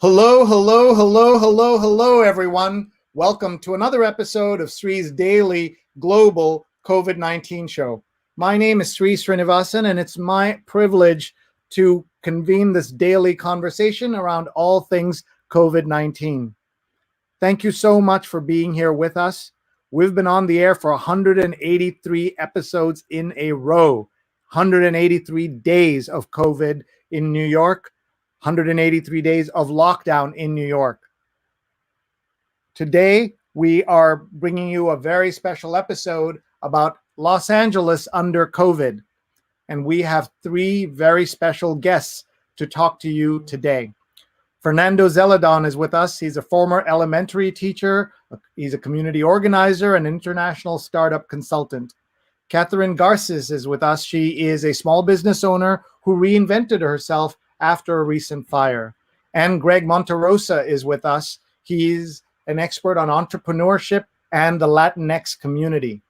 Hello, hello, hello, hello, hello, everyone. Welcome to another episode of Sree's daily global COVID-19 show. My name is Sree Sreenivasan, and it's my privilege to convene this daily conversation around all things COVID-19. Thank you so much for being here with us. We've been on the air for 183 episodes in a row, 183 days of COVID in New York, 183 days of lockdown in New York. Today, we are bringing you a very special episode about Los Angeles under COVID. And we have three very special guests to talk to you today. Fernando Zeledon is with us. He's a former elementary teacher. He's a community organizer and international startup consultant. Catherine Garces is with us. She is a small business owner who reinvented herself after a recent fire. And Greg Monterosa is with us. He's an expert on entrepreneurship and the Latinx community.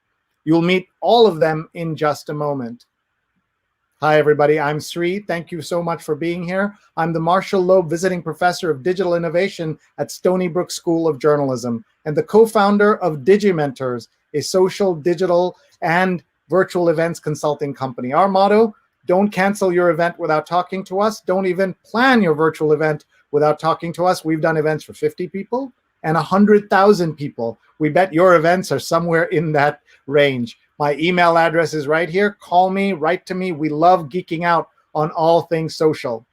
You'll meet all of them in just a moment. Hi, everybody. I'm Sree. Thank you so much for being here. I'm the Marshall Loeb Visiting Professor of Digital Innovation at Stony Brook School of Journalism and the co-founder of Digimentors, a social, digital, and virtual events consulting company. Our motto: don't cancel your event without talking to us. Don't even plan your virtual event without talking to us. We've done events for 50 people and 100,000 people. We bet your events are somewhere in that range. My email address is right here. Call me, write to me. We love geeking out on all things social.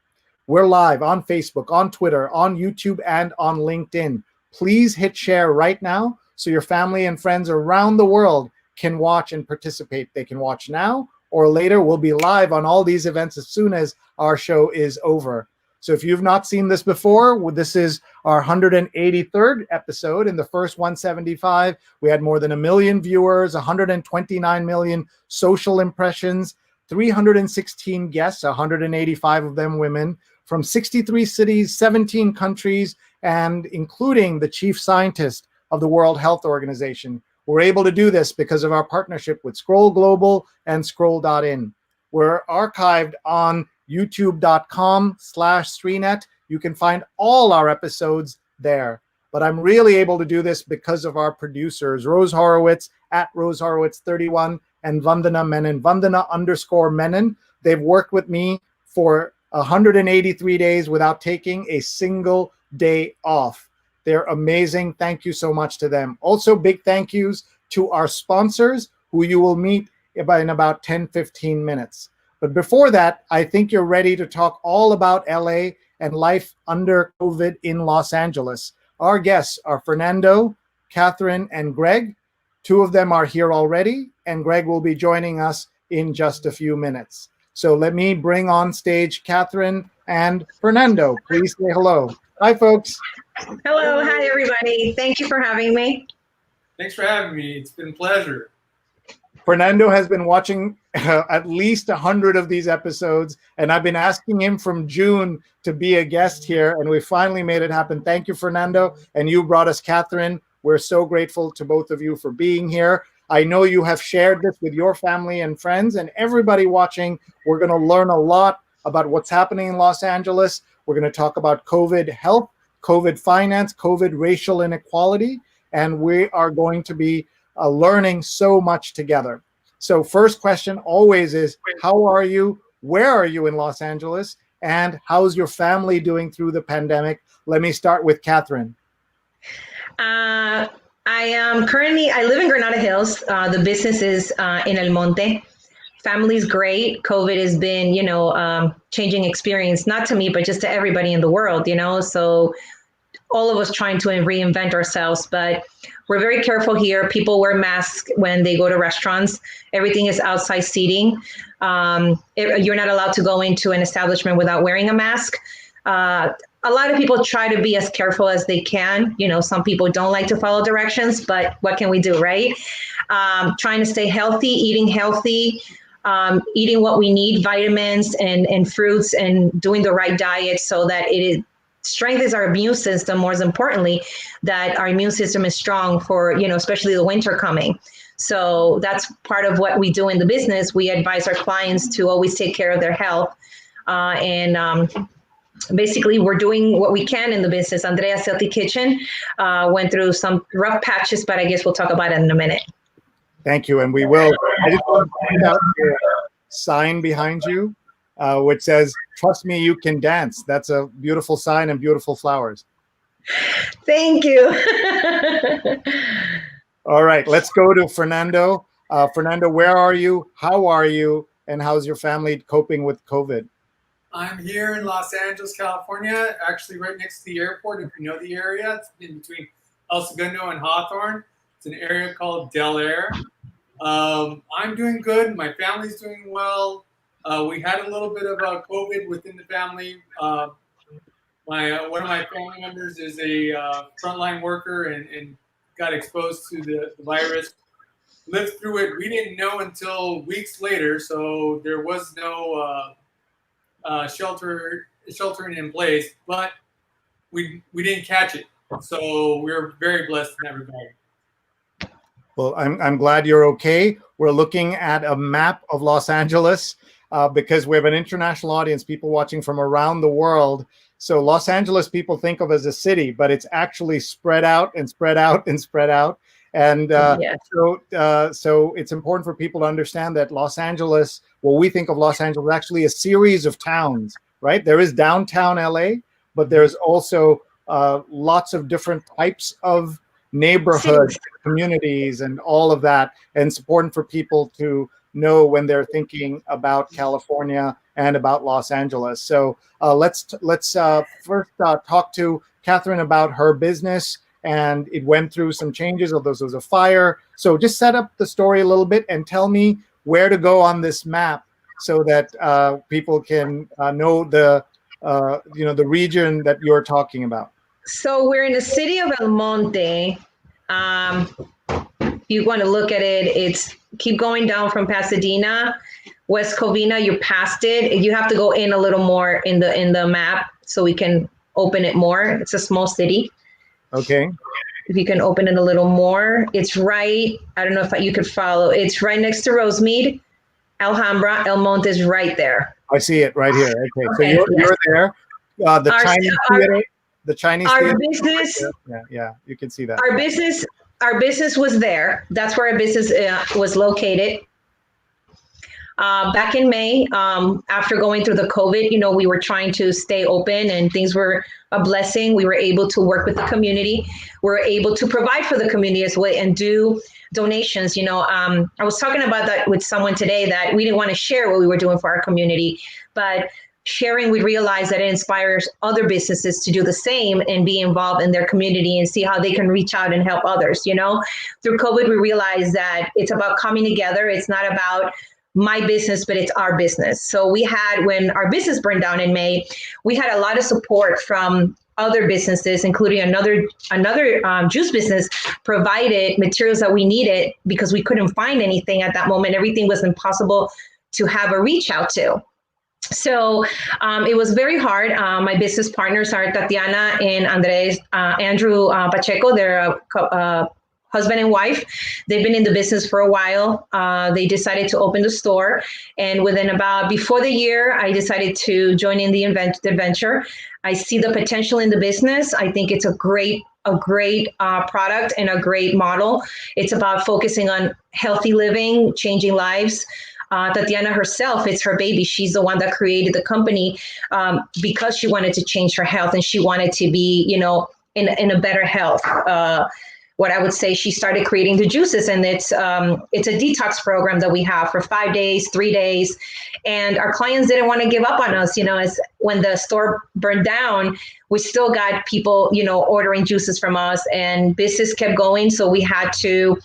We're live on Facebook, on Twitter, on YouTube, and on LinkedIn. Please hit share right now so your family and friends around the world can watch and participate. They can watch now or later. We'll be live on all these events as soon as our show is over. So if you've not seen this before, this is our 183rd episode. In the first 175, we had more than 1 million viewers, 129 million social impressions, 316 guests, 185 of them women, from 63 cities, 17 countries, and including the chief scientist of the World Health Organization. We're able to do this because of our partnership with Scroll Global and Scroll.in. We're archived on youtube.com/SreenET. You can find all our episodes there. But I'm really able to do this because of our producers, Rose Horowitz at Rose Horowitz 31 and Vandana Menon, Vandana_Menon. They've worked with me for 183 days without taking a single day off. They're amazing. Thank you so much to them. Also, big thank yous to our sponsors, who you will meet in about 10-15 minutes. But before that, I think you're ready to talk all about LA and life under COVID in Los Angeles. Our guests are Fernando, Catherine, and Greg. Two of them are here already, and Greg will be joining us in just a few minutes. So let me bring on stage Catherine and Fernando. Please say hello. Hi, folks. Hello. Hi, everybody. Thank you for having me. Thanks for having me. It's been a pleasure. Fernando has been watching at least 100 of these episodes, and I've been asking him from June to be a guest here, and we finally made it happen. Thank you, Fernando, and you brought us Catherine. We're so grateful to both of you for being here. I know you have shared this with your family and friends, and everybody watching. We're going to learn a lot about what's happening in Los Angeles. We're going to talk about COVID health, COVID finance, COVID racial inequality, and we are going to be learning so much together. So first question always is, how are you? Where are you in Los Angeles? And how's your family doing through the pandemic? Let me start with Catherine. I live in Granada Hills. The business is in El Monte. Family's great. COVID has been, changing experience, not to me, but just to everybody in the world, so all of us trying to reinvent ourselves, but we're very careful here. People wear masks when they go to restaurants. Everything is outside seating. You're not allowed to go into an establishment without wearing a mask. A lot of people try to be as careful as they can. Some people don't like to follow directions, but what can we do, right? Trying to stay healthy, eating healthy, eating what we need, vitamins and fruits, and doing the right diet so that it strengthens our immune system. More importantly, that our immune system is strong for, especially the winter coming. So that's part of what we do in the business. We advise our clients to always take care of their health. and basically we're doing what we can in the business. Andrea's Healthy Kitchen went through some rough patches, but I guess we'll talk about it in a minute. Thank you, and we will. I just want to point out the sign behind you, which says, "Trust me, you can dance." That's a beautiful sign and beautiful flowers. Thank you. All right, let's go to Fernando. Fernando, where are you? How are you? And how's your family coping with COVID? I'm here in Los Angeles, California, actually right next to the airport. If you know the area, it's in between El Segundo and Hawthorne. It's an area called Del Air. I'm doing good. My family's doing well. We had a little bit of COVID within the family. One of my family members is a frontline worker and got exposed to the virus. Lived through it. We didn't know until weeks later, so there was no sheltering in place, but we didn't catch it. So we're very blessed in that regard. Well, I'm glad you're okay. We're looking at a map of Los Angeles because we have an international audience, people watching from around the world. So Los Angeles people think of as a city, but it's actually spread out and spread out and spread out. And so it's important for people to understand that Los Angeles, what we think of Los Angeles, is actually a series of towns, right? There is downtown LA, but there's also lots of different types of neighborhoods, communities, and all of that. And it's important for people to know when they're thinking about California and about Los Angeles. So let's first talk to Catherine about her business. And it went through some changes, although there was a fire. So just set up the story a little bit and tell me where to go on this map so that people can know the region that you're talking about. So we're in the city of El Monte. If you want to look at it, it's keep going down from Pasadena, West Covina. You're past it. You have to go in a little more in the map so we can open it more. It's a small city. Okay. If you can open it a little more, it's right. I don't know if you could follow. It's right next to Rosemead, Alhambra. El Monte is right there. I see it right here. Okay. So you're there. The Chinese theater. The Chinese theater. Business. Yeah, you can see that. Our business was there. That's where our business was located. Back in May, after going through the COVID, we were trying to stay open and things were a blessing. We were able to work with the community. We were able to provide for the community as well and do donations. I was talking about that with someone today that we didn't want to share what we were doing for our community, but sharing, we realized that it inspires other businesses to do the same and be involved in their community and see how they can reach out and help others. Through COVID, we realized that it's about coming together. It's not about my business, but it's our business. So when our business burned down in May, we had a lot of support from other businesses, including another juice business provided materials that we needed because we couldn't find anything at that moment. Everything was impossible to have a reach out to. So it was very hard. My business partners are Tatiana and Andrew Pacheco. They're a husband and wife. They've been in the business for a while. They decided to open the store. And before the year, I decided to join in the venture. I see the potential in the business. I think it's a great product and a great model. It's about focusing on healthy living, changing lives. Tatiana herself, it's her baby. She's the one that created the company because she wanted to change her health and she wanted to be, in a better health. What I would say, she started creating the juices, and it's a detox program that we have for 5 days, 3 days, and our clients didn't want to give up on us. As when the store burned down, we still got people, ordering juices from us, and business kept going. So we had to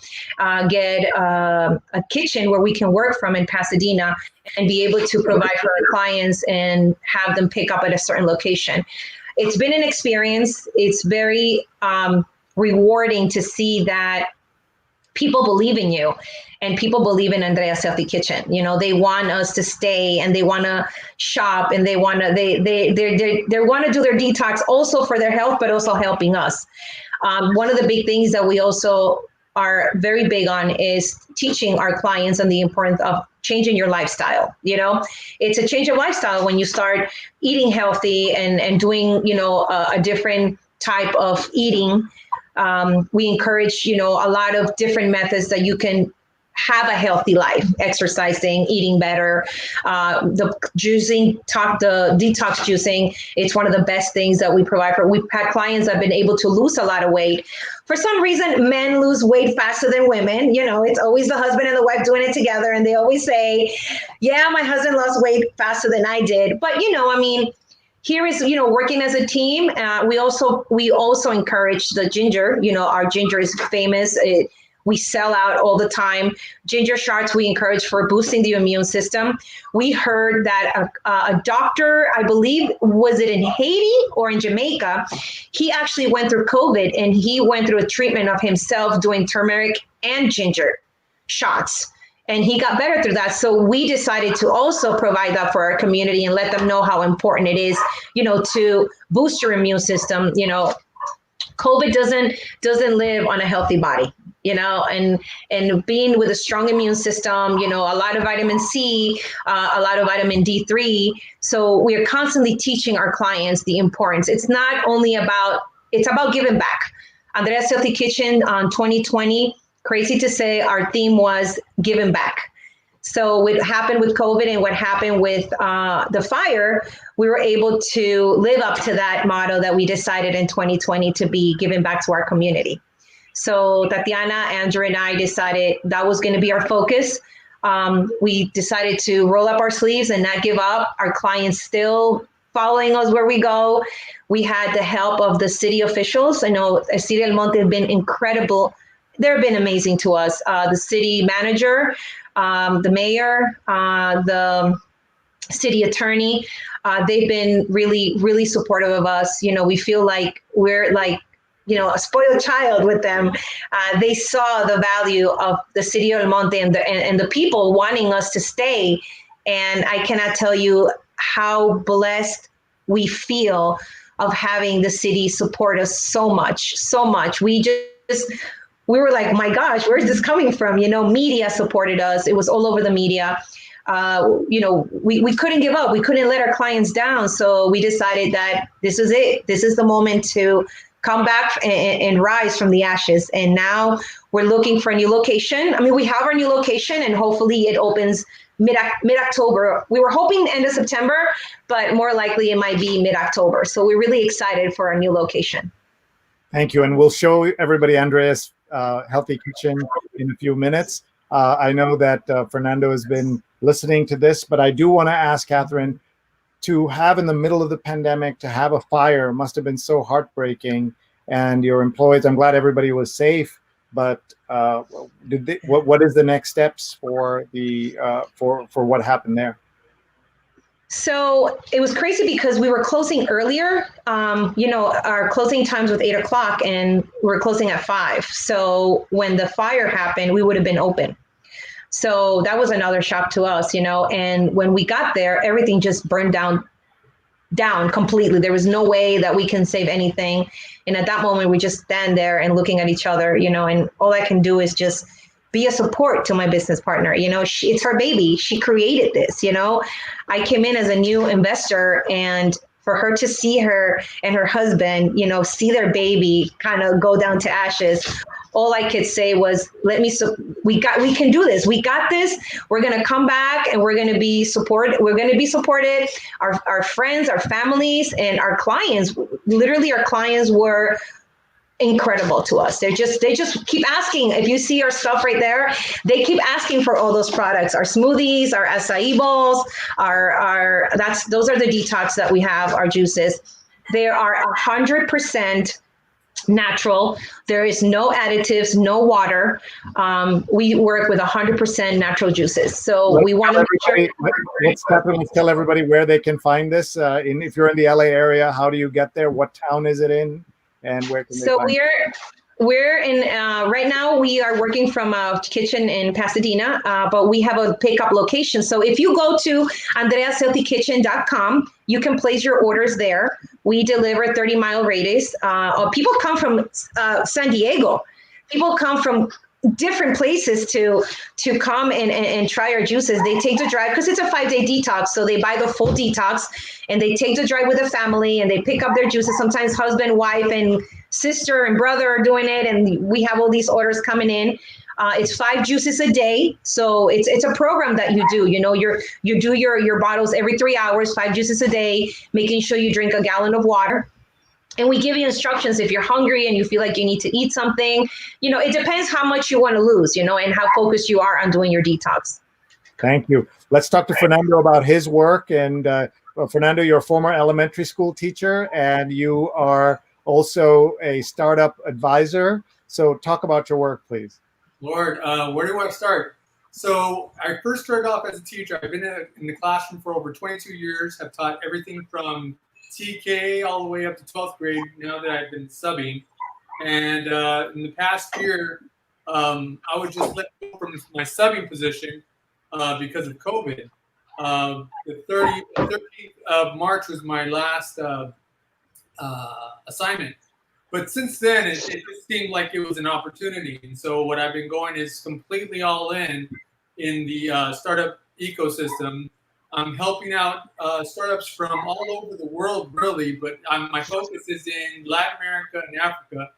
get a kitchen where we can work from in Pasadena and be able to provide for our clients and have them pick up at a certain location. It's been an experience. It's very rewarding to see that people believe in you and people believe in Andrea's Healthy Kitchen. They want us to stay and they want to shop and they want to do their detox also for their health, but also helping us. One of the big things that we also are very big on is teaching our clients on the importance of changing your lifestyle. It's a change of lifestyle when you start eating healthy and doing, a different type of eating. We encourage, a lot of different methods that you can have a healthy life: exercising, eating better, the detox juicing. It's one of the best things that we provide for. We've had clients that have been able to lose a lot of weight. For some reason, men lose weight faster than women. It's always the husband and the wife doing it together. And they always say, yeah, my husband lost weight faster than I did. But, here is, working as a team. We also encourage the ginger. Our ginger is famous. We sell out all the time. Ginger shots we encourage for boosting the immune system. We heard that a doctor, I believe, was it in Haiti or in Jamaica? He actually went through COVID, and he went through a treatment of himself doing turmeric and ginger shots. And he got better through that. So we decided to also provide that for our community and let them know how important it is, to boost your immune system. COVID doesn't live on a healthy body, and being with a strong immune system, a lot of vitamin C, a lot of vitamin D3. So we are constantly teaching our clients the importance. It's not only it's about giving back. Andrea's Healthy Kitchen on 2020, crazy to say, our theme was giving back. So what happened with COVID and what happened with the fire, we were able to live up to that motto that we decided in 2020 to be giving back to our community. So Tatiana, Andrew, and I decided that was going to be our focus. We decided to roll up our sleeves and not give up. Our clients still following us where we go. We had the help of the city officials. I know City del Monte have been incredible. They've been amazing to us. The city manager, the mayor, the city attorney, they've been really, really supportive of us. We feel like we're like, a spoiled child with them. They saw the value of the City of El Monte and the people wanting us to stay. And I cannot tell you how blessed we feel of having the city support us so much, so much. We were like, my gosh, where's this coming from? Media supported us. It was all over the media. We couldn't give up. We couldn't let our clients down. So we decided that this is it. This is the moment to come back and rise from the ashes. And now we're looking for a new location. We have our new location, and hopefully it opens mid-October. We were hoping end of September, but more likely it might be mid-October. So we're really excited for our new location. Thank you. And we'll show everybody Andrea's Healthy Kitchen in a few minutes. I know that Fernando has been listening to this, but I do want to ask Catherine, to have in the middle of the pandemic, to have a fire must have been so heartbreaking. And your employees, I'm glad everybody was safe, but what is the next steps for what happened there? So it was crazy because we were closing earlier. Our closing times was 8 o'clock, and we're closing at 5. So when the fire happened, we would have been open. So that was another shock to us, and when we got there, everything just burned down completely. There was no way that we can save anything. And at that moment, we just stand there and looking at each other, and all I can do is just be a support to my business partner. It's her baby. She created this, I came in as a new investor, and for her to see her and her husband, see their baby kind of go down to ashes, all I could say was, we can do this. We got this. We're going to come back, and we're going to be supported. We're going to be supported. Our friends, our families, and our clients, literally our clients were incredible to us. They just keep asking. If you see our stuff right there, they keep asking for all those products, our smoothies, our acai bowls, those are the detox that we have, our juices. They are 100% natural. There is no additives, no water. We work with 100% natural juices. So we want to make sure. Let's tell everybody where they can find this. If you're in the LA area, how do you get there? What town is it in? And where can they find it? We're in, right now we are working from a kitchen in Pasadena, but we have a pickup location. So if you go to andreashealthykitchen.com, you can place your orders there. We deliver 30-mile radius. People come from San Diego. People come from different places to come and try our juices. They take the drive because it's a 5-day detox. So they buy the full detox and they take the drive with a family and they pick up their juices. Sometimes husband, wife, and sister and brother are doing it. And we have all these orders coming in. It's 5 juices a day. So it's a program that you do. You do your bottles every 3 hours, 5 juices a day, making sure you drink a gallon of water. And we give you instructions if you're hungry and you feel like you need to eat something. It depends how much you want to lose, and how focused you are on doing your detox. Thank you. Let's talk to Fernando about his work. And Fernando, you're a former elementary school teacher and you are also a startup advisor. So talk about your work, please. Lord, where do I start? So I first started off as a teacher. I've been in the classroom for over 22 years. I've taught everything from TK all the way up to 12th grade now that I've been subbing. And in the past year, I was just let go from my subbing position because of COVID. The 13th of March was my last assignment. But since then, it just seemed like it was an opportunity. And so what I've been going is completely all in the startup ecosystem. I'm helping out startups from all over the world, really, but my focus is in Latin America and Africa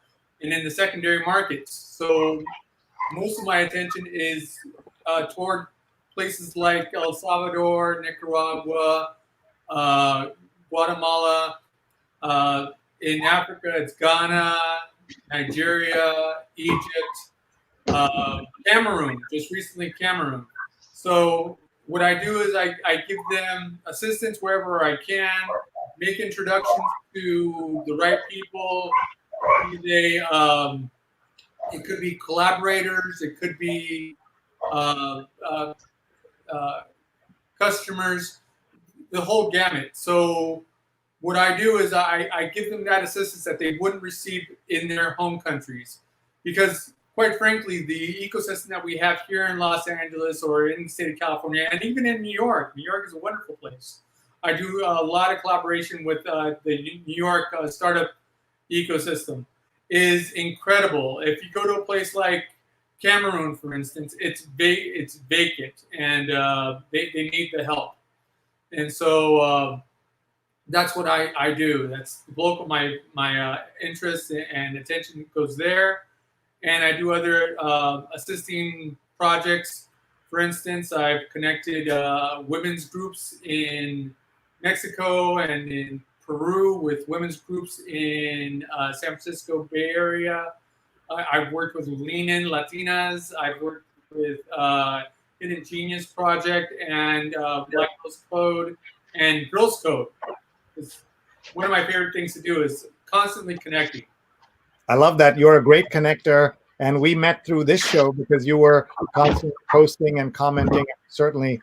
and in the secondary markets. So most of my attention is toward places like El Salvador, Nicaragua, Guatemala. In Africa, it's Ghana, Nigeria, Egypt, Cameroon, just recently Cameroon. So what I do is I give them assistance wherever I can, make introductions to the right people. It could be collaborators, it could be customers, the whole gamut. So what I do is I give them that assistance that they wouldn't receive in their home countries. Because quite frankly, the ecosystem that we have here in Los Angeles or in the state of California, and even in New York is a wonderful place. I do a lot of collaboration with the New York startup ecosystem. Is incredible. If you go to a place like Cameroon, for instance, it's vacant, and they need the help. And so that's what I do. That's the bulk of my interest and attention goes there. And I do other assisting projects. For instance, I've connected women's groups in Mexico and in Peru with women's groups in San Francisco Bay Area. I've worked with Lean In Latinas. I've worked with Hidden Genius Project and Black Girls Code and Girls Code. It's one of my favorite things to do is constantly connecting. I love that. You're a great connector. And we met through this show because you were constantly posting and commenting. Certainly,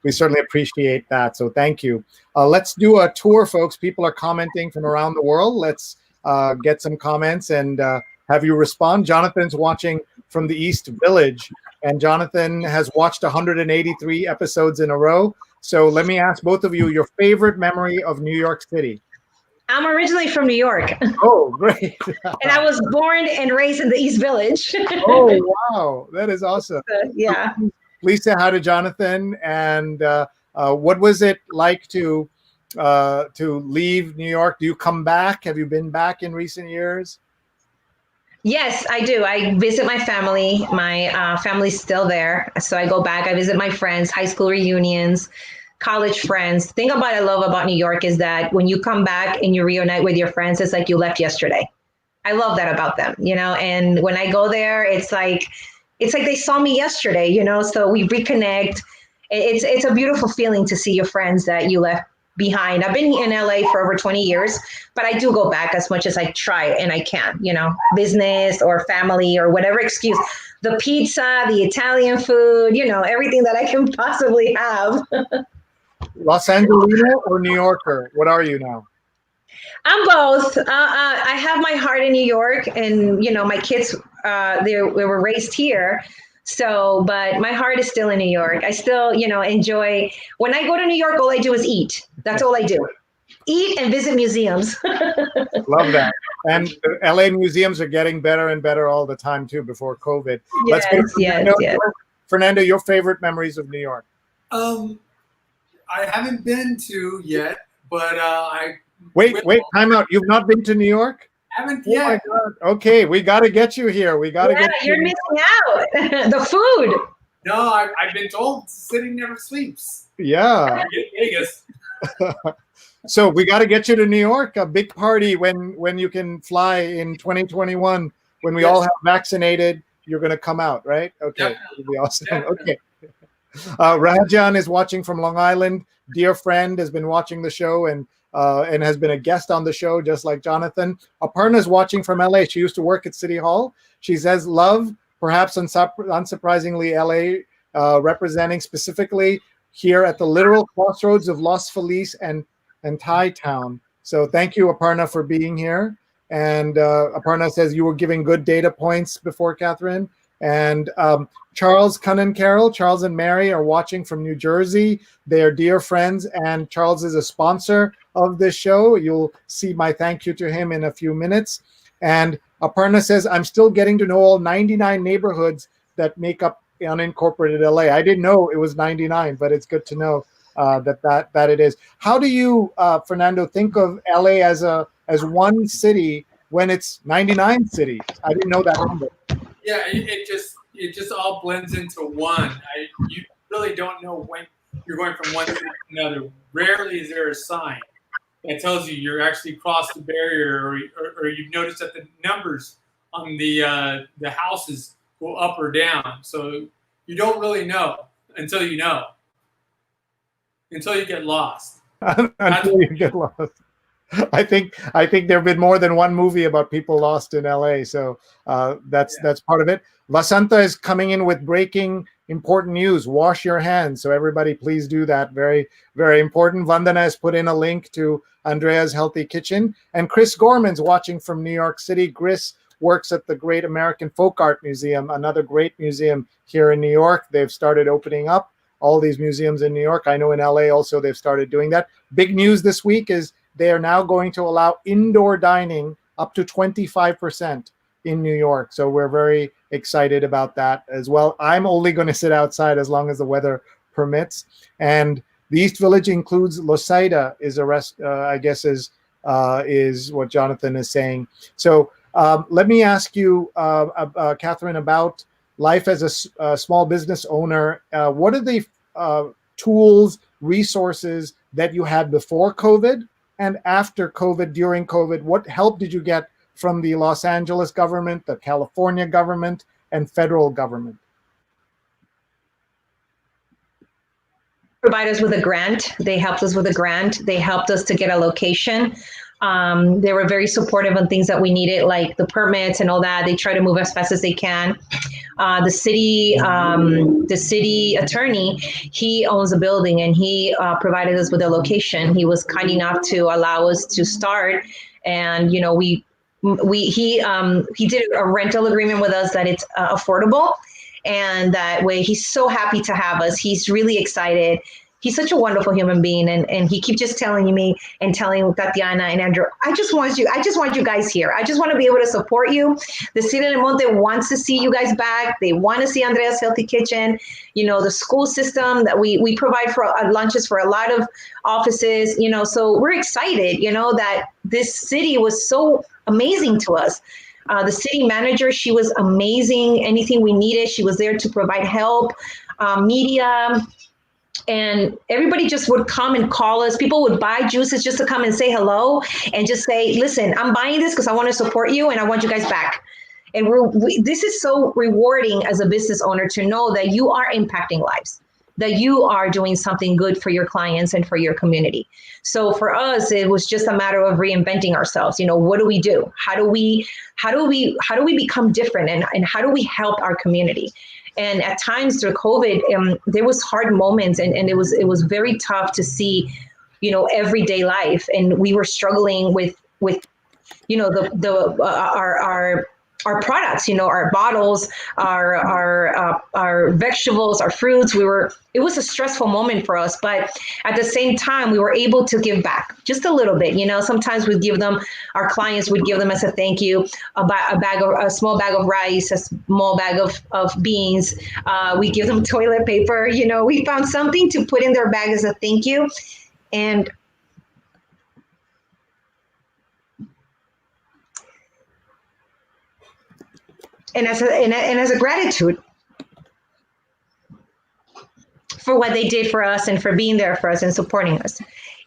we certainly appreciate that. So thank you. Let's do a tour, folks. People are commenting from around the world. Let's get some comments and have you respond. Jonathan's watching from the East Village, and Jonathan has watched 183 episodes in a row. So let me ask both of you your favorite memory of New York City. I'm originally from New York. Oh, great. And I was born and raised in the East Village. Oh, wow. That is awesome. Yeah. Please say hi to Jonathan. And what was it like to leave New York? Do you come back? Have you been back in recent years? Yes, I do. I visit my family. My family's still there. So I go back. I visit my friends, high school reunions, college friends. The thing I love about New York is that when you come back and you reunite with your friends, it's like you left yesterday. I love that about them, and when I go there, it's like they saw me yesterday, so we reconnect. It's a beautiful feeling to see your friends that you left behind. I've been in LA for over 20 years, but I do go back as much as I try and I can, business or family or whatever excuse. The pizza, the Italian food, everything that I can possibly have. Los Angelino or New Yorker? What are you now? I'm both. I have my heart in New York, and my kids they were raised here. So, but my heart is still in New York. I still, enjoy when I go to New York. All I do is eat. That's all I do. eat and visit museums. Love that. And the LA museums are getting better and better all the time too before COVID. Let's go to Fernando. Yes. Fernando, your favorite memories of New York? I haven't been to yet, but I Wait, time out. You've not been to New York? haven't Oh my yet. God. Okay, we got to get you here. We got to get you. You're missing out. The food. No, I've been told city never sleeps. Yeah. Vegas. So we got to get you to New York. A big party when you can fly in 2021. When we all have vaccinated, you're going to come out, right? Okay, it'll be awesome. Definitely. Okay. Rajan is watching from Long Island. Dear friend, has been watching the show and has been a guest on the show, just like Jonathan. Aparna is watching from LA. She used to work at City Hall. She says, love, perhaps unsurprisingly, LA, representing specifically here at the literal crossroads of Los Feliz and Thai Town. So thank you, Aparna, for being here. And Aparna says you were giving good data points before, Catherine. And Charles Cunnan Carroll, Charles and Mary are watching from New Jersey. They are dear friends, and Charles is a sponsor of this show. You'll see my thank you to him in a few minutes. And Aparna says, I'm still getting to know all 99 neighborhoods that make up unincorporated LA. I didn't know it was 99, but it's good to know that it is. How do you, Fernando, think of LA as one city when it's 99 cities? I didn't know that number. Yeah, it just all blends into one. You really don't know when you're going from one city to another. Rarely is there a sign that tells you you're actually crossed the barrier, or you've noticed that the numbers on the houses go up or down. So you don't really know until you know. Until you get lost. Until you get lost. I think there have been more than one movie about people lost in LA, so that's part of it. Vasanta is coming in with breaking important news. Wash your hands, so everybody please do that. Very, very important. Vandana has put in a link to Andrea's Healthy Kitchen, and Chris Gorman's watching from New York City. Chris works at the Great American Folk Art Museum, another great museum here in New York. They've started opening up all these museums in New York. I know in LA also they've started doing that. Big news this week is they are now going to allow indoor dining up to 25% in New York. So we're very excited about that as well. I'm only going to sit outside as long as the weather permits. And the East Village includes Losaida is a I guess is what Jonathan is saying. So let me ask you, Catherine, about life as a small business owner. What are the tools, resources that you had before COVID and after COVID, during COVID? What help did you get from the Los Angeles government, the California government, and federal government? Provide us with a grant. They helped us with a grant. They helped us to get a location. They were very supportive on things that we needed, like the permits and all that. They try to move as fast as they can. The city attorney, he owns a building, and he provided us with a location. He was kind enough to allow us to start, and he did a rental agreement with us that it's affordable, and that way he's so happy to have us. He's really excited. He's such a wonderful human being, and he keeps just telling me and telling Tatiana and Andrew, I just want you guys here. I just want to be able to support you. The City of El Monte wants to see you guys back. They want to see Andrea's Healthy Kitchen. The school system that we provide for lunches for a lot of offices. So we're excited. That this city was so amazing to us. The city manager, she was amazing. Anything we needed, she was there to provide help. Media. And everybody just would come and call us. People would buy juices just to come and say hello and just say, listen, I'm buying this because I want to support you and I want you guys back. And this is so rewarding as a business owner to know that you are impacting lives, that you are doing something good for your clients and for your community. So for us, it was just a matter of reinventing ourselves. What do we do? How do we become different, and how do we help our community? And at times through COVID, there was hard moments, and it was very tough to see, everyday life. And we were struggling with our our products, our bottles, our vegetables, our fruits. It was a stressful moment for us, but at the same time, we were able to give back just a little bit. Sometimes we'd give them, our clients would give them as a thank you, a small bag of rice, a small bag of beans. We give them toilet paper. We found something to put in their bag as a thank you. And as a gratitude for what they did for us and for being there for us and supporting us.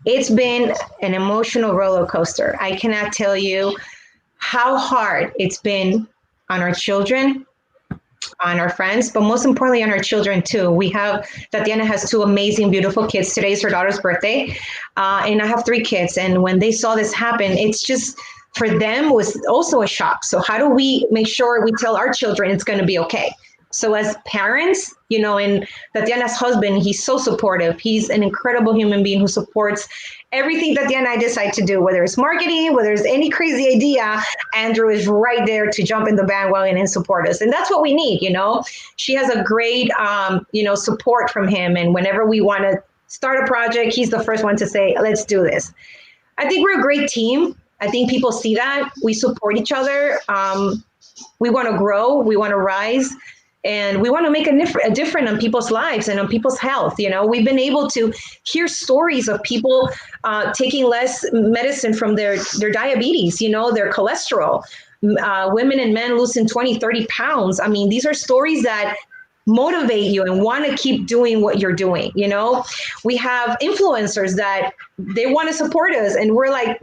It's been an emotional roller coaster. I cannot tell you how hard it's been on our children, on our friends, but most importantly on our children too. Tatiana has two amazing, beautiful kids. Today's her daughter's birthday, and I have 3 kids. And when they saw this happen, it's just, for them, was also a shock. So how do we make sure we tell our children it's going to be okay? So as parents, and Tatiana's husband, he's so supportive. He's an incredible human being who supports everything Tatiana and I decide to do, whether it's marketing, whether it's any crazy idea. Andrew is right there to jump in the bandwagon and support us. And that's what we need, She has a great, support from him. And whenever we want to start a project, he's the first one to say, let's do this. I think we're a great team. I think people see that. We support each other. We want to grow. We want to rise. And we want to make a difference on people's lives and on people's health. We've been able to hear stories of people taking less medicine from their diabetes, their cholesterol, women and men losing 20, 30 pounds. I mean, these are stories that motivate you and want to keep doing what you're doing. We have influencers that they want to support us, and we're like,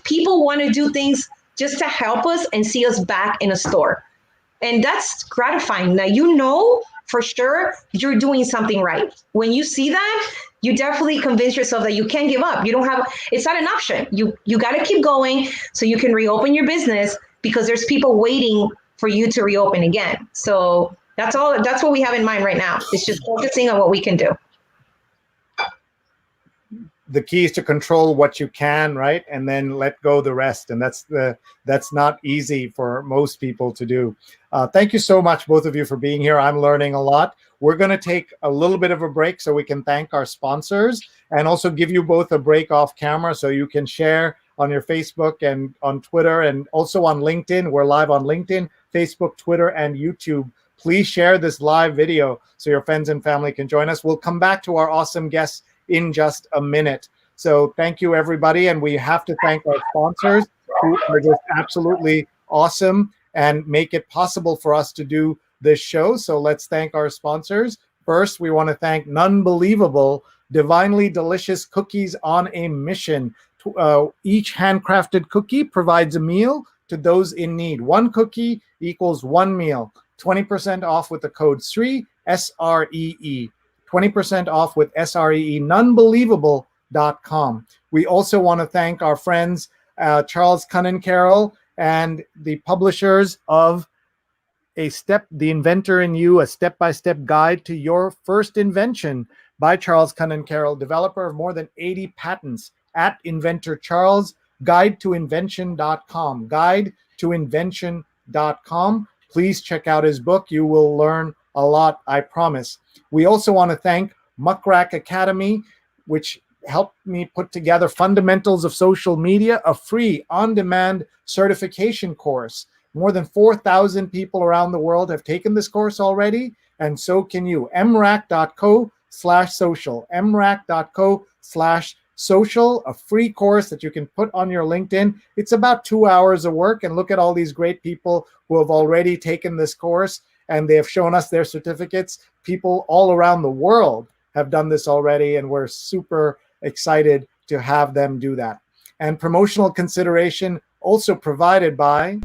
people want to do things just to help us and see us back in a store. And that's gratifying. Now, for sure you're doing something right. When you see that, you definitely convince yourself that you can't give up. It's not an option. You got to keep going so you can reopen your business, because there's people waiting for you to reopen again. So that's what we have in mind right now. It's just focusing on what we can do. The key is to control what you can, right? And then let go the rest. And that's not easy for most people to do. Thank you so much, both of you, for being here. I'm learning a lot. We're going to take a little bit of a break so we can thank our sponsors, and also give you both a break off camera so you can share on your Facebook and on Twitter, and also on LinkedIn. We're live on LinkedIn, Facebook, Twitter, and YouTube. Please share this live video so your friends and family can join us. We'll come back to our awesome guests in just a minute. So thank you, everybody. And we have to thank our sponsors, who are just absolutely awesome and make it possible for us to do this show. So let's thank our sponsors. First, we want to thank Nunbelievable, divinely delicious cookies on a mission. Each handcrafted cookie provides a meal to those in need. One cookie equals one meal. 20% off with the code SREE, SREE. 20% off with SREE, nunbelievable.com. We also want to thank our friends, Charles Cunnincarroll, and the publishers of The Inventor in You, a step-by-step guide to your first invention, by Charles Cunnincarroll, developer of more than 80 patents, at Inventor Charles, guidetoinvention.com, guidetoinvention.com. Please check out his book. You will learn a lot, I promise. We also want to thank Muckrack Academy, which helped me put together Fundamentals of Social Media, a free on-demand certification course. More than 4,000 people around the world have taken this course already, and so can you. mrac.co/social, mrac.co/social, a free course that you can put on your LinkedIn. It's about 2 hours of work, and look at all these great people who have already taken this course, and they have shown us their certificates. People all around the world have done this already, and we're super excited to have them do that. And promotional consideration also provided by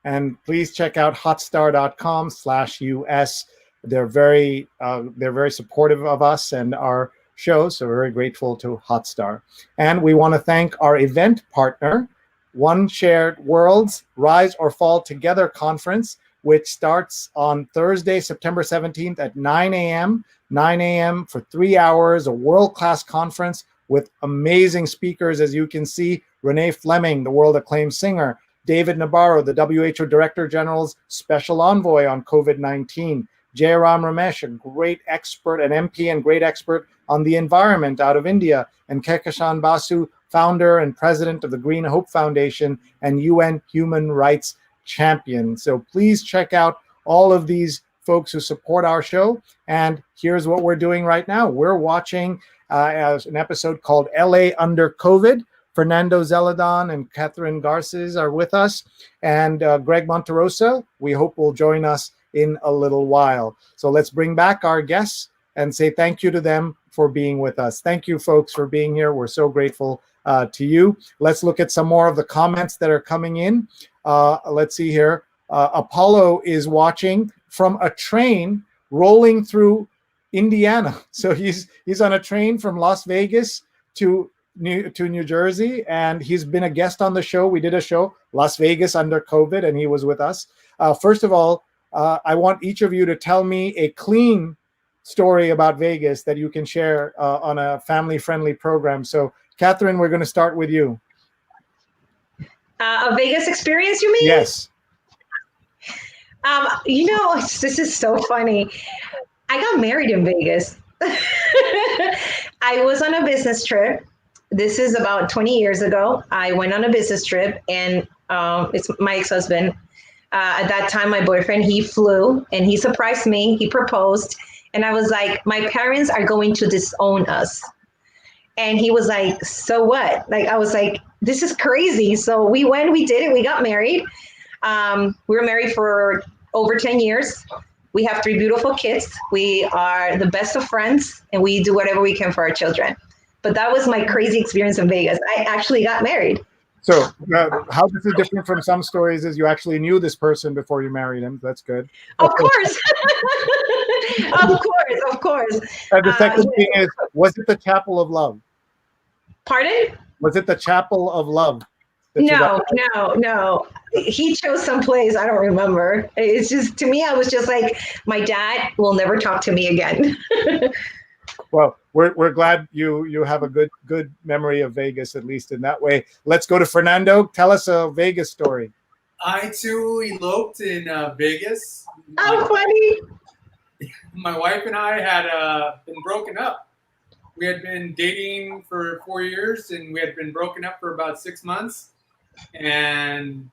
and please check out hotstar.com/US. They're very supportive of us and our show, so we're very grateful to Hotstar. And we want to thank our event partner, One Shared Worlds Rise or Fall Together conference, which starts on Thursday, September 17th at 9 a.m. 9 a.m. for 3 hours, a world-class conference with amazing speakers, as you can see. Renee Fleming, the world-acclaimed singer. David Nabarro, the WHO Director General's Special Envoy on COVID-19. Jairam Ramesh, a great expert, an MP and great expert on the environment out of India. And Kekashan Basu, founder and president of the Green Hope Foundation and UN Human Rights Champion. So please check out all of these folks who support our show. And here's what we're doing right now. We're watching an episode called LA Under COVID. Fernando Zeledon and Catherine Garces are with us. And Greg Monterosa, we hope will join us in a little while. So let's bring back our guests and say thank you to them for being with us. Thank you, folks, for being here. We're so grateful to you. Let's look at some more of the comments that are coming in. Let's see here. Apollo is watching from a train rolling through Indiana. So he's on a train from Las Vegas to New Jersey, and he's been a guest on the show. We did a show, Las Vegas Under COVID, and he was with us. First of all, I want each of you to tell me a clean story about Vegas that you can share on a family-friendly program. So, Catherine, we're going to start with you. A Vegas experience, you mean? Yes. This is so funny. I got married in Vegas. I was on a business trip. This is about 20 years ago. I went on a business trip, and it's my ex-husband. At that time, my boyfriend, he flew, and he surprised me. He proposed, and I was like, my parents are going to disown us. And he was like, so what? Like, I was like, this is crazy. So we went, we did it, we got married. We were married for over 10 years. We have 3 beautiful kids. We are the best of friends, and we do whatever we can for our children. But that was my crazy experience in Vegas. I actually got married. So how this is different from some stories is you actually knew this person before you married him. That's good. Of course. Of course. And the second thing is, was it the Chapel of Love? Pardon? Was it the Chapel of Love? No. He chose some place. I don't remember. It's just, to me, I was just like, my dad will never talk to me again. Well, we're glad you have a good memory of Vegas, at least in that way. Let's go to Fernando. Tell us a Vegas story. I too eloped in Vegas. How funny. My wife and I had been broken up. We had been dating for 4 years, and we had been broken up for about 6 months. And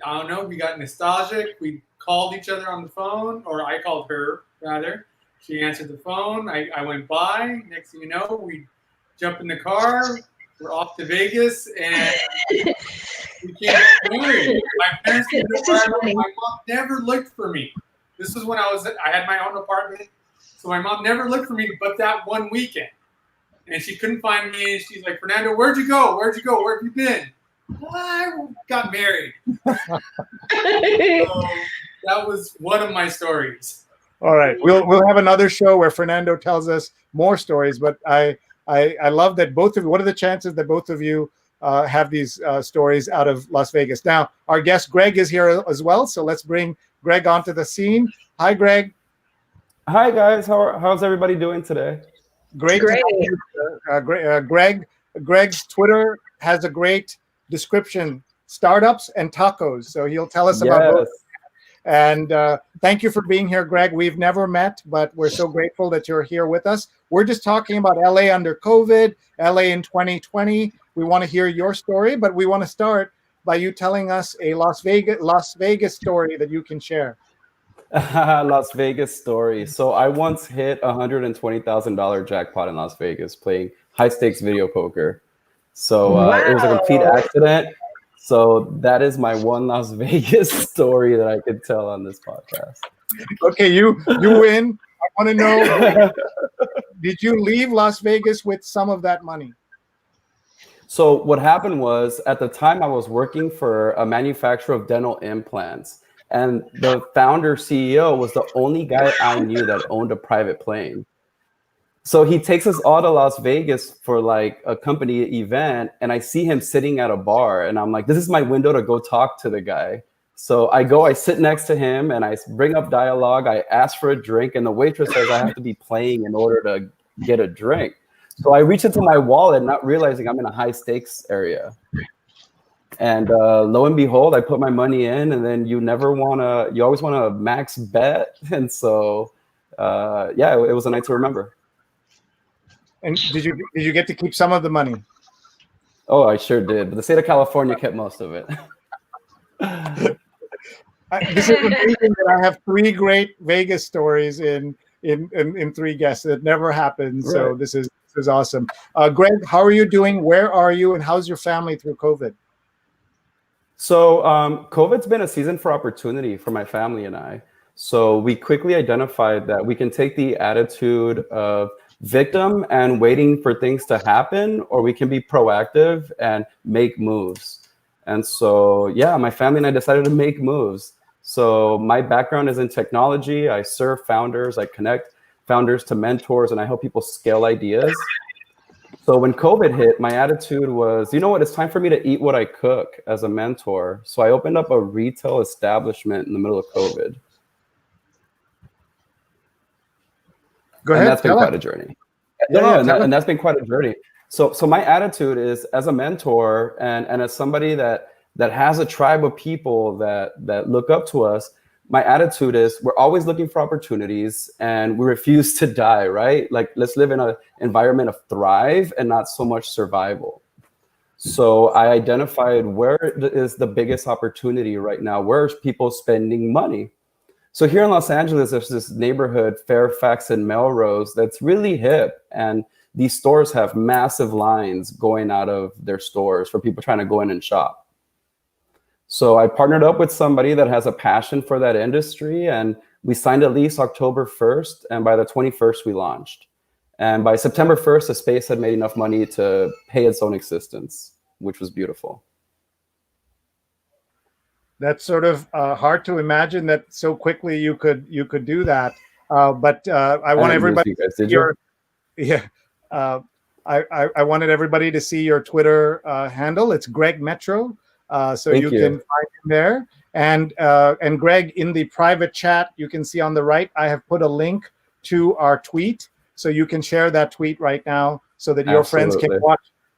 I don't know, we got nostalgic. We called each other on the phone, or I called her rather. She answered the phone. I went by. Next thing you know, we jump in the car. We're off to Vegas, and we can't get married. My parents didn't know. My mom never looked for me. This was when I had my own apartment, so my mom never looked for me but that one weekend. And she couldn't find me. And she's like, Fernando, where'd you go? Where have you been? I got married. So that was one of my stories. All right, we'll have another show where Fernando tells us more stories. But I love that both of you. What are the chances that both of you have these stories out of Las Vegas? Now, our guest Greg is here as well, so let's bring Greg onto the scene. Hi, Greg. Hi, guys. How's everybody doing today? Great. Greg's Twitter has a great description: startups and tacos. So he'll tell us about both. And thank you for being here, Greg. We've never met, but we're so grateful that you're here with us. We're just talking about LA under COVID, LA in 2020. We want to hear your story, but we want to start by you telling us a Las Vegas story that you can share. Las Vegas story. So I once hit $120,000 jackpot in Las Vegas playing high stakes video poker. So it was a complete accident. So that is my one Las Vegas story that I could tell on this podcast. Okay, you win. I want to know, did you leave Las Vegas with some of that money? So what happened was, at the time I was working for a manufacturer of dental implants, and the founder CEO was the only guy I knew that owned a private plane. So he takes us all to Las Vegas for like a company event, and I see him sitting at a bar, and I'm like, this is my window to go talk to the guy. So I sit next to him, and I bring up dialogue. I ask for a drink, and the waitress says I have to be playing in order to get a drink. So I reach into my wallet, not realizing I'm in a high stakes area. And lo and behold, I put my money in, and then you always want to max bet. And so, yeah, it was a night to remember. And did you get to keep some of the money? Oh, I sure did. But the state of California kept most of it. This is amazing that I have 3 great Vegas stories in 3 guests. It never happens. Right. So this is awesome. Greg, how are you doing? Where are you? And how's your family through COVID? So COVID's been a season for opportunity for my family and I. So we quickly identified that we can take the attitude of victim and waiting for things to happen, or we can be proactive and make moves. And so, yeah, my family and I decided to make moves. So my background is in technology. I serve founders, I connect founders to mentors, and I help people scale ideas. So when COVID hit, my attitude was, you know what, it's time for me to eat what I cook as a mentor. So I opened up a retail establishment in the middle of COVID. Go ahead. And that's been quite a journey. And that's been quite a journey. So my attitude is, as a mentor and as somebody that has a tribe of people that look up to us, my attitude is we're always looking for opportunities and we refuse to die, right? Like, let's live in an environment of thrive and not so much survival. So I identified where is the biggest opportunity right now. Where's people spending money? So here in Los Angeles, there's this neighborhood, Fairfax and Melrose, that's really hip. And these stores have massive lines going out of their stores for people trying to go in and shop. So I partnered up with somebody that has a passion for that industry, and we signed a lease October 1st, and by the 21st, we launched. And by September 1st, the space had made enough money to pay its own existence, which was beautiful. That's sort of hard to imagine that so quickly you could do that. But I want everybody to see your, I wanted everybody to see your Twitter handle. It's Greg Metro. So you can find him there. And Greg, in the private chat, you can see on the right, I have put a link to our tweet. So you can share that tweet right now so that your friends can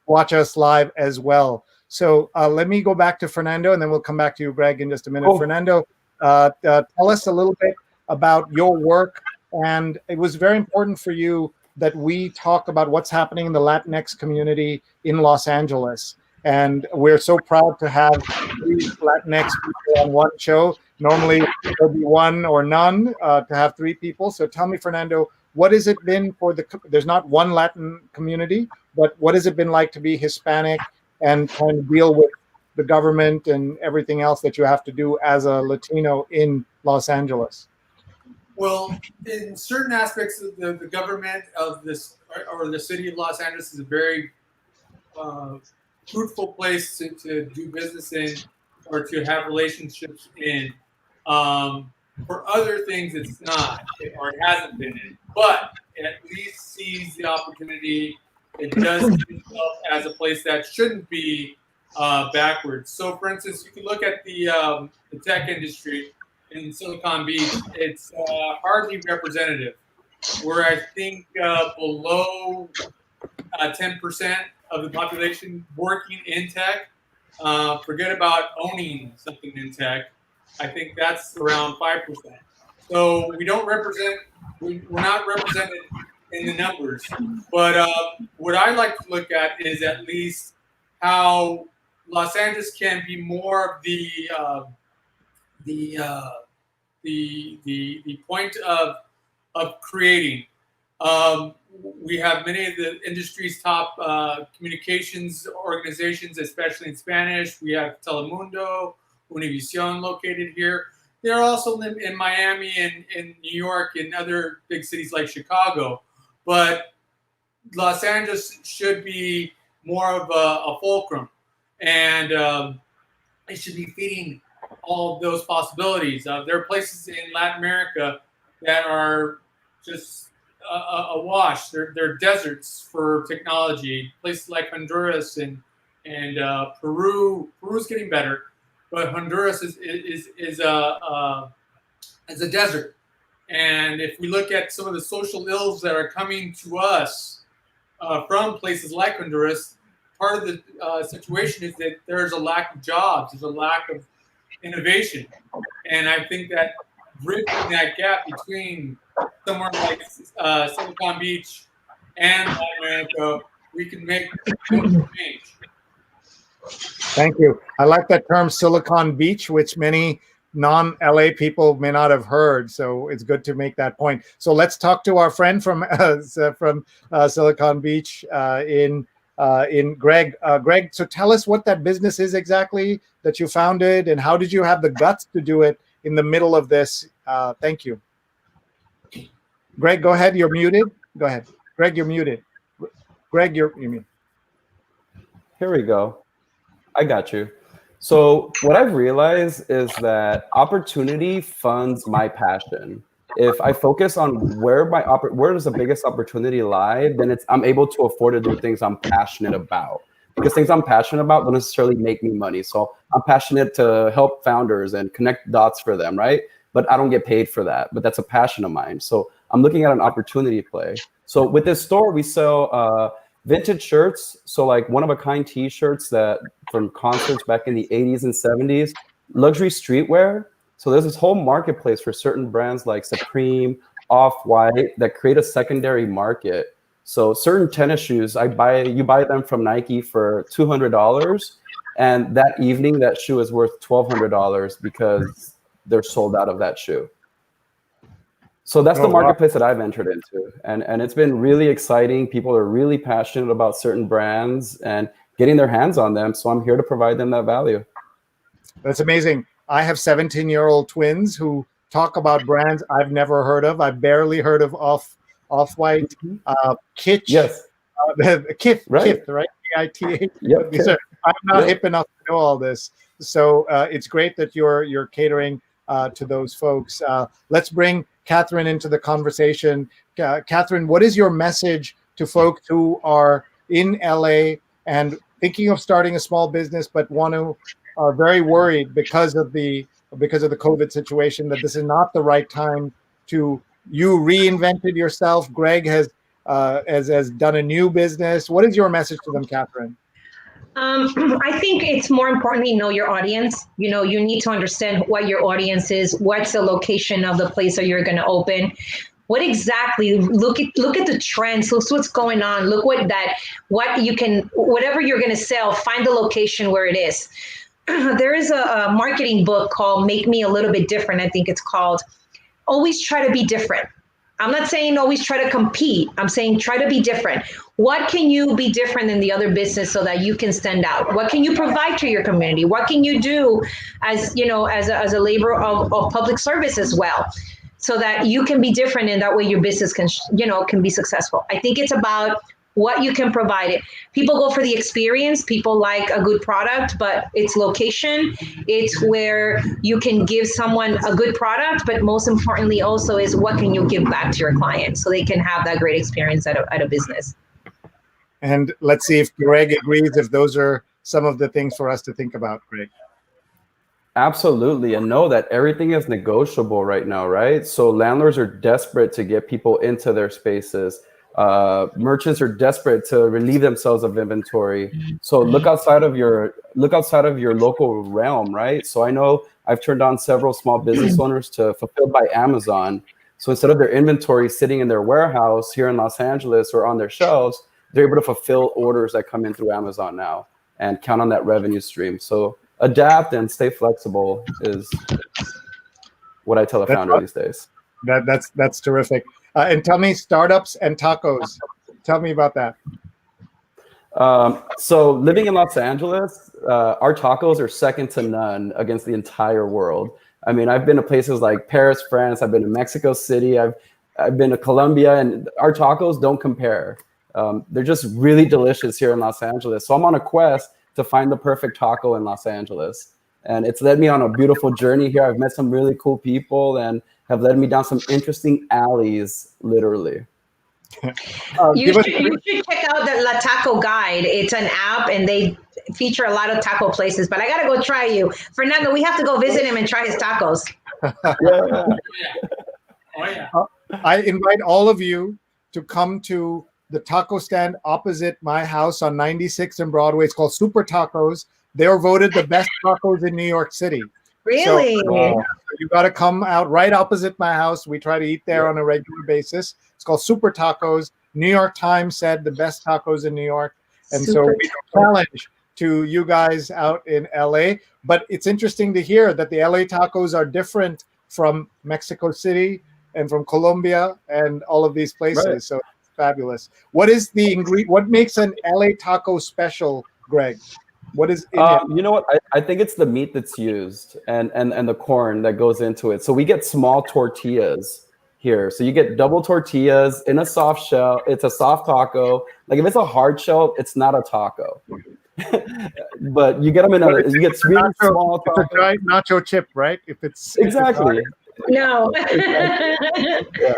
watch us live as well. So let me go back to Fernando, and then we'll come back to you, Greg, in just a minute. Oh. Fernando, tell us a little bit about your work. And it was very important for you that we talk about what's happening in the Latinx community in Los Angeles. And we're so proud to have 3 Latinx people on one show. Normally, there'll be 1 or none. To have 3 people. So tell me, Fernando, what has it been for there's not one Latin community, but what has it been like to be Hispanic and trying to deal with the government and everything else that you have to do as a Latino in Los Angeles? Well, in certain aspects of the government of this, or the city of Los Angeles, is a very fruitful place to do business in or to have relationships in. For other things, it's not, or it hasn't been in, but it at least sees the opportunity. It does see itself as a place that shouldn't be backwards. So, for instance, you can look at the tech industry in Silicon Beach. It's hardly representative. Where I think below 10% of the population working in tech, forget about owning something in tech. I think that's around 5%. So we don't represent. We're not represented in the numbers. But what I like to look at is at least how Los Angeles can be more of the point of creating. We have many of the industry's top communications organizations, especially in Spanish. We have Telemundo, Univision located here. They're also in Miami and in New York and other big cities like Chicago. But Los Angeles should be more of a fulcrum. And it should be feeding all of those possibilities. There are places in Latin America that are just awash. They're deserts for technology. Places like Honduras and Peru. Peru's getting better, but Honduras is a desert. And if we look at some of the social ills that are coming to us from places like Honduras, part of the situation is that there's a lack of jobs. There's a lack of innovation. And I think that bridging that gap between somewhere like Silicon Beach and Latin America, we can make change. Thank you. I like that term Silicon Beach, which many non-LA people may not have heard. So it's good to make that point. So let's talk to our friend from Silicon Beach in Greg. Greg, so tell us what that business is exactly that you founded, and how did you have the guts to do it in the middle of this? Thank you. Greg, go ahead. You're muted. Go ahead. Greg, you're muted. Greg, you're muted. Here we go. I got you. So what I've realized is that opportunity funds my passion. If I focus on where does the biggest opportunity lie, then I'm able to afford to do things I'm passionate about. Because things I'm passionate about don't necessarily make me money. So I'm passionate to help founders and connect dots for them, right? But I don't get paid for that. But that's a passion of mine. So I'm looking at an opportunity play. So with this store, we sell vintage shirts. So like one-of-a-kind T-shirts that from concerts back in the 80s and 70s, luxury streetwear. So there's this whole marketplace for certain brands like Supreme, Off-White that create a secondary market. So certain tennis shoes, you buy them from Nike for $200, and that evening that shoe is worth $1,200 because they're sold out of that shoe. So that's the marketplace that I've entered into, and it's been really exciting. People are really passionate about certain brands and getting their hands on them. So I'm here to provide them that value. That's amazing. I have 17-year-old twins who talk about brands I've never heard of. I've barely heard of Off-White, Kitsch. Yes. Kith, right? Kith, right? K-I-T-H. Yep. I'm not hip enough to know all this. So it's great that you're catering to those folks. Let's bring Catherine into the conversation. Catherine, what is your message to folks who are in LA and thinking of starting a small business, but are very worried because of the COVID situation, that this is not the right time to? You reinvented yourself. Greg has done a new business. What is your message to them, Catherine? I think it's more importantly, know your audience. You know, you need to understand what your audience is. What's the location of the place that you're going to open? What exactly? Look at the trends. Look what's going on. Look whatever you're going to sell. Find the location where it is. There is a marketing book called "Make Me a Little Bit Different." I think it's called. Always try to be different. I'm not saying always try to compete. I'm saying try to be different. What can you be different than the other business so that you can stand out? What can you provide to your community? What can you do as a labor of public service as well, so that you can be different and that way your business can be successful? I think it's about what you can provide it. People go for the experience. People like a good product, but it's location. It's where you can give someone a good product, but most importantly also is what can you give back to your client so they can have that great experience at a business. And let's see if Greg agrees, if those are some of the things for us to think about, Greg. Absolutely. And know that everything is negotiable right now, right? So landlords are desperate to get people into their spaces. Merchants are desperate to relieve themselves of inventory. So look outside of your local realm, right? So I know I've turned on several small business owners to Fulfilled by Amazon. So instead of their inventory sitting in their warehouse here in Los Angeles or on their shelves, they're able to fulfill orders that come in through Amazon now and count on that revenue stream. So adapt and stay flexible is what I tell a founder these days. That's terrific. And tell me, startups and tacos. Tell me about that. So living in Los Angeles, our tacos are second to none against the entire world. I mean, I've been to places like Paris, France. I've been to Mexico City. I've been to Colombia, and our tacos don't compare. They're just really delicious here in Los Angeles. So I'm on a quest to find the perfect taco in Los Angeles. And it's led me on a beautiful journey here. I've met some really cool people and have led me down some interesting alleys, literally. You should check out the La Taco Guide. It's an app, and they feature a lot of taco places. But I gotta go try you, Fernando. We have to go visit him and try his tacos. Oh yeah. I invite all of you to come to the taco stand opposite my house on 96 and Broadway. It's called Super Tacos. They are voted the best tacos in New York City. Really? So, you got to come out right opposite my house. We try to eat there on a regular basis. It's called Super Tacos. New York Times said the best tacos in New York. And so we challenge to you guys out in LA. But it's interesting to hear that the LA tacos are different from Mexico City and from Colombia and all of these places. Right. So it's fabulous. What is the ingredient? What makes an LA taco special, Greg? What is in it? You know what? I think it's the meat that's used and the corn that goes into it. So we get small tortillas here. So you get double tortillas in a soft shell. It's a soft taco. Like if it's a hard shell, it's not a taco. But you get them you get really small taco. It's a dry nacho chip, right? If it's exactly. No. Yeah.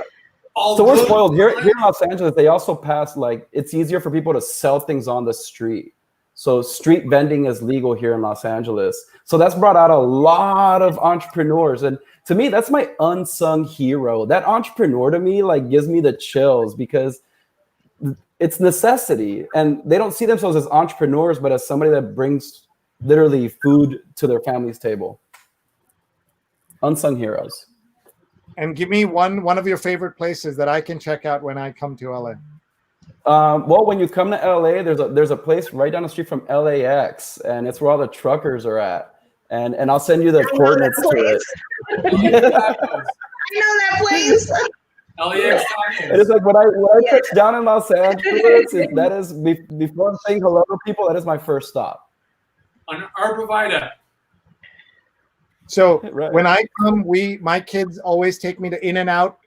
So we're spoiled here in Los Angeles. They also passed it's easier for people to sell things on the street. So street vending is legal here in Los Angeles. So that's brought out a lot of entrepreneurs. And to me, that's my unsung hero. That entrepreneur to me gives me the chills because it's necessity. And they don't see themselves as entrepreneurs, but as somebody that brings literally food to their family's table. Unsung heroes. And give me one of your favorite places that I can check out when I come to LA. Well, when you come to LA, there's a place right down the street from LAX, and it's where all the truckers are at. And I'll send you the coordinates to it. I know that place. LAX. It is when I touch down in Los Angeles, that is before I'm saying hello to people, that is my first stop. On Arborvitae. So when I come, my kids always take me to In-N-Out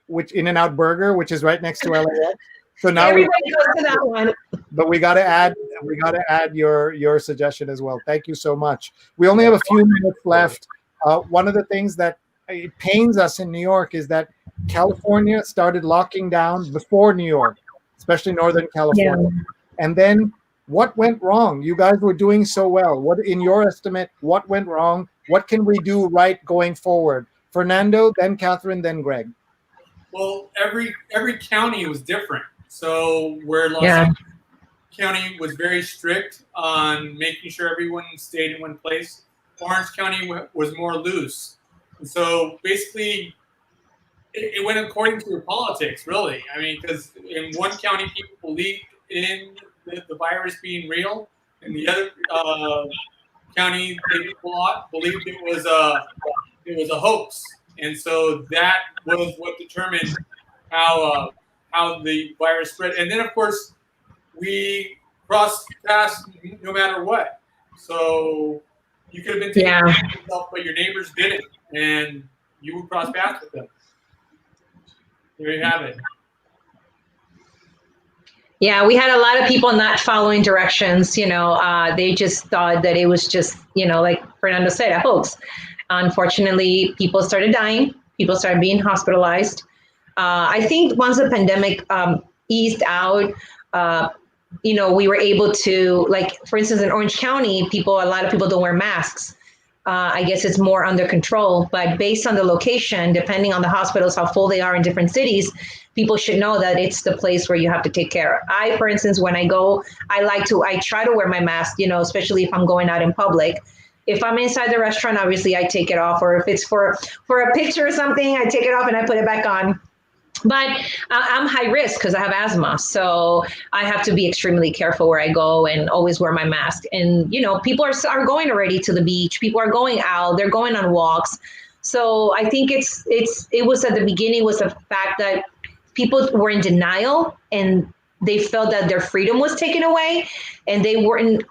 Burger, which is right next to LAX. So now everybody goes to that one. But we got to add your suggestion as well. Thank you so much. We only have a few minutes left. One of the things that it pains us in New York is that California started locking down before New York, especially Northern California. Yeah. And then what went wrong? You guys were doing so well. What, in your estimate, what went wrong? What can we do right going forward? Fernando, then Catherine, then Greg. Well, every county was different. So where Los Angeles County was very strict on making sure everyone stayed in one place, Orange County was more loose. And so basically, it went according to your politics, really. I mean, because in one county, people believed in the virus being real, and the other county, they believed it was a hoax. And so that was what determined how the virus spread. And then, of course, we crossed paths no matter what. So you could have been taking care of yourself, but your neighbors didn't, and you would cross paths with them. There you have it. Yeah, we had a lot of people not following directions. They just thought that it was just, like Fernando said, a hoax. Unfortunately, people started dying. People started being hospitalized. I think once the pandemic eased out, we were able to, for instance, in Orange County, a lot of people don't wear masks. I guess it's more under control, but based on the location, depending on the hospitals, how full they are in different cities, people should know that it's the place where you have to take care. For instance, when I go, I try to wear my mask, especially if I'm going out in public. If I'm inside the restaurant, obviously I take it off, or if it's for a picture or something, I take it off and I put it back on. But I'm high risk because I have asthma. So I have to be extremely careful where I go and always wear my mask. And, people are going already to the beach. People are going out. They're going on walks. So I think it was at the beginning was the fact that people were in denial and they felt that their freedom was taken away and they weren't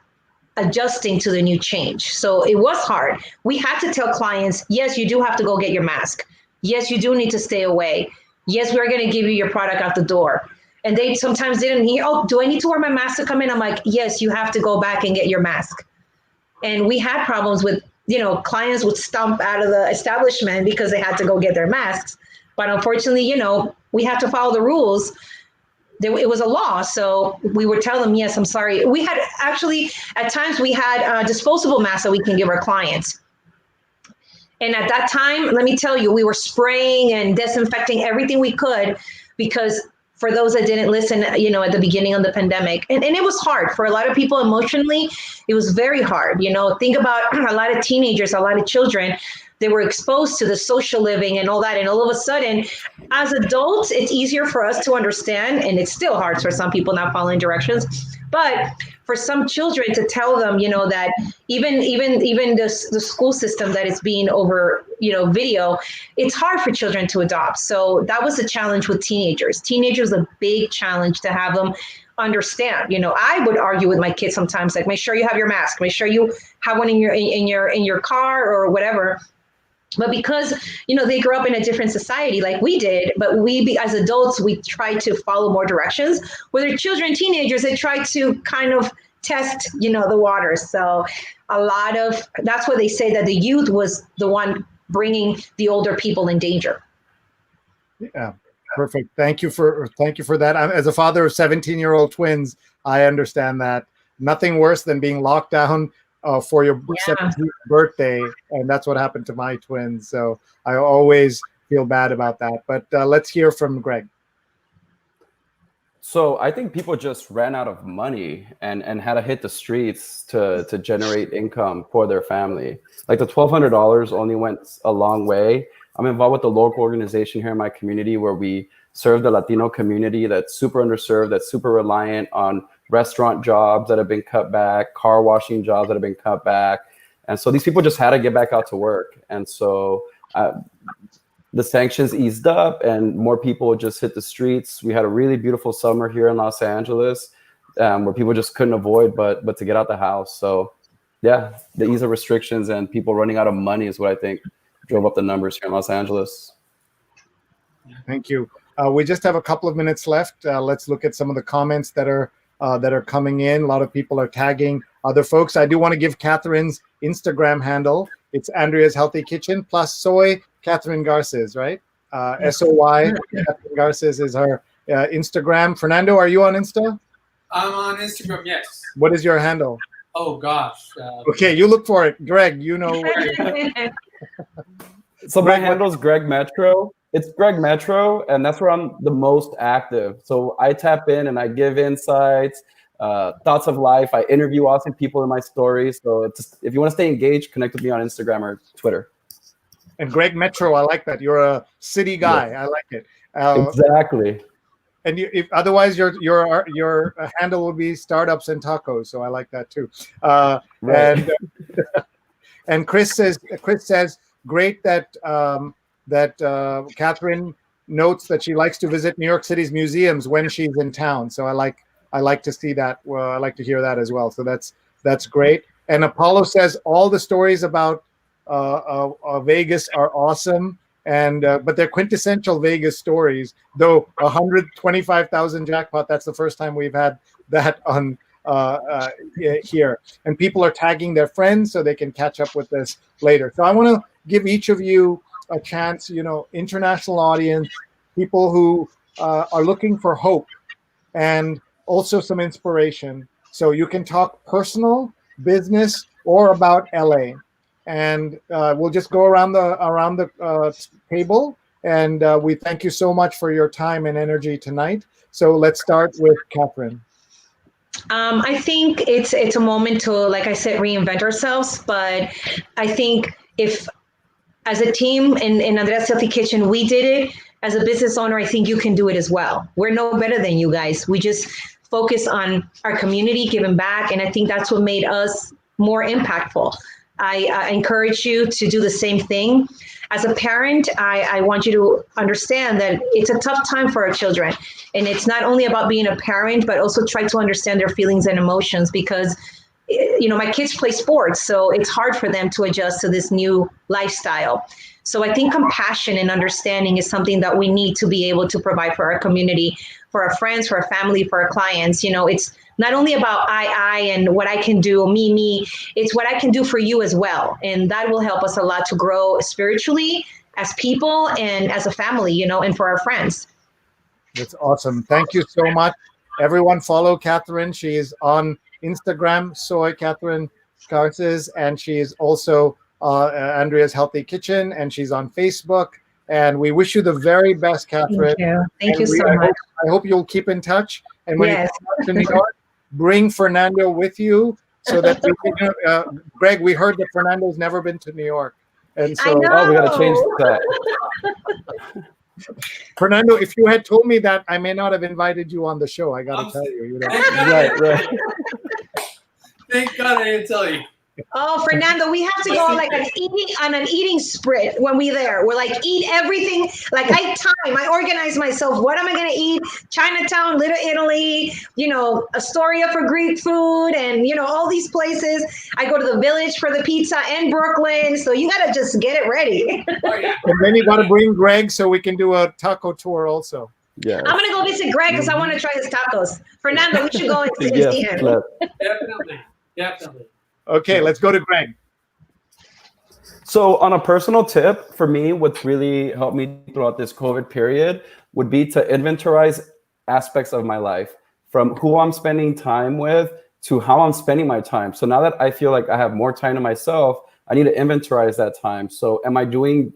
adjusting to the new change. So it was hard. We had to tell clients, yes, you do have to go get your mask. Yes, you do need to stay away. Yes, we're going to give you your product out the door. And they sometimes didn't hear, do I need to wear my mask to come in? I'm like, yes, you have to go back and get your mask. And we had problems with, clients would stomp out of the establishment because they had to go get their masks. But unfortunately, we have to follow the rules. it was a law. So we would tell them, yes, I'm sorry. We had actually, at times we had disposable masks that we can give our clients. And at that time, let me tell you, we were spraying and disinfecting everything we could, because for those that didn't listen, at the beginning of the pandemic, and it was hard for a lot of people emotionally. It was very hard. Think about a lot of teenagers, a lot of children. They were exposed to the social living and all that. And all of a sudden, as adults, it's easier for us to understand. And it's still hard for some people not following directions. But for some children to tell them, that even the school system that is being over, video, it's hard for children to adopt. So that was a challenge with teenagers. Teenagers, a big challenge to have them understand. I would argue with my kids sometimes, like, make sure you have your mask, make sure you have one in your car or whatever. But because, they grew up in a different society like we did, but as adults, we try to follow more directions. Whether children, teenagers, they try to kind of test, the waters. So that's why they say that the youth was the one bringing the older people in danger. Yeah, perfect. Thank you for that. As a father of 17-year-old twins, I understand that. Nothing worse than being locked down for your 17th birthday, and that's what happened to my twins. So I always feel bad about that. But let's hear from Greg. So I think people just ran out of money and had to hit the streets to generate income for their family. Like the $1,200 only went a long way. I'm involved with the local organization here in my community where we serve the Latino community that's super underserved, that's super reliant on restaurant jobs that have been cut back, car washing jobs that have been cut back. And so these people just had to get back out to work. And so the sanctions eased up and more people just hit the streets. We had a really beautiful summer here in Los Angeles where people just couldn't avoid but to get out the house. So yeah, the ease of restrictions and people running out of money is what I think drove up the numbers here in Los Angeles. Thank you. We just have a couple of minutes left. Let's look at some of the comments that are coming in. A lot of people are tagging other folks. I do want to give Catherine's Instagram handle. It's Andrea's Healthy Kitchen plus soy Catherine Garces, right? SOY Catherine Garces is her Instagram. Fernando, are you on Insta? I'm on Instagram, yes. What is your handle? Oh, gosh. Okay, you look for it. Greg, So my handle's Greg Metro. It's Greg Metro, and that's where I'm the most active. So I tap in and I give insights, thoughts of life. I interview awesome people in my stories. So if you want to stay engaged, connect with me on Instagram or Twitter. And Greg Metro, I like that. You're a city guy. Yeah. I like it. Exactly. And otherwise, your handle will be startups and tacos. So I like that too. Right. And Chris says, great that Catherine notes that she likes to visit New York City's museums when she's in town. So I like to see that. Well, I like to hear that as well. So that's great. And Apollo says all the stories about Vegas are awesome, and but they're quintessential Vegas stories. Though 125,000 jackpot, that's the first time we've had that on here. And people are tagging their friends so they can catch up with this later. So I want to give each of you a chance, international audience, people who are looking for hope and also some inspiration. So you can talk personal, business, or about LA. And we'll just go around the table. And we thank you so much for your time and energy tonight. So let's start with Catherine. I think it's a moment to, like I said, reinvent ourselves. But I think if, as a team in Andrea's Healthy Kitchen, we did it. As a business owner, I think you can do it as well. We're no better than you guys. We just focus on our community, giving back. And I think that's what made us more impactful. I encourage you to do the same thing. As a parent, I want you to understand that it's a tough time for our children. And it's not only about being a parent, but also try to understand their feelings and emotions because, my kids play sports, so it's hard for them to adjust to this new lifestyle. So I think compassion and understanding is something that we need to be able to provide for our community, for our friends, for our family, for our clients. It's not only about I and what I can do, me, it's what I can do for you as well. And that will help us a lot to grow spiritually as people and as a family, and for our friends. That's awesome. Thank you so much. Everyone follow Catherine. She is on Instagram, Soy Catherine Garces, and she is also Andrea's Healthy Kitchen, and she's on Facebook. And we wish you the very best, Catherine. Thank you. Thank you And so much. I hope you'll keep in touch. And when Yes. you come to New York, bring Fernando with you so that we can, Greg, we heard that Fernando's never been to New York. And I so, know. Oh, we got to change that. Fernando, if you had told me that, I may not have invited you on the show. I got to tell you. You know. Right. Thank God I didn't tell you. Oh, Fernando, we have to go on like an eating sprint when we're there. We're like eat everything. Like I organize myself. What am I gonna eat? Chinatown, Little Italy, Astoria for Greek food, and all these places. I go to the Village for the pizza in Brooklyn. So you gotta just get it ready. Oh, yeah. And then you got to bring Greg so we can do a taco tour also. Yeah. I'm gonna go visit Greg because I want to try his tacos. Fernando, we should go and see Yes, him. Definitely. Okay, let's go to Greg. So on a personal tip, for me, what's really helped me throughout this COVID period would be to inventorize aspects of my life, from who I'm spending time with to how I'm spending my time. So now that I feel like I have more time to myself, I need to inventorize that time. So am I doing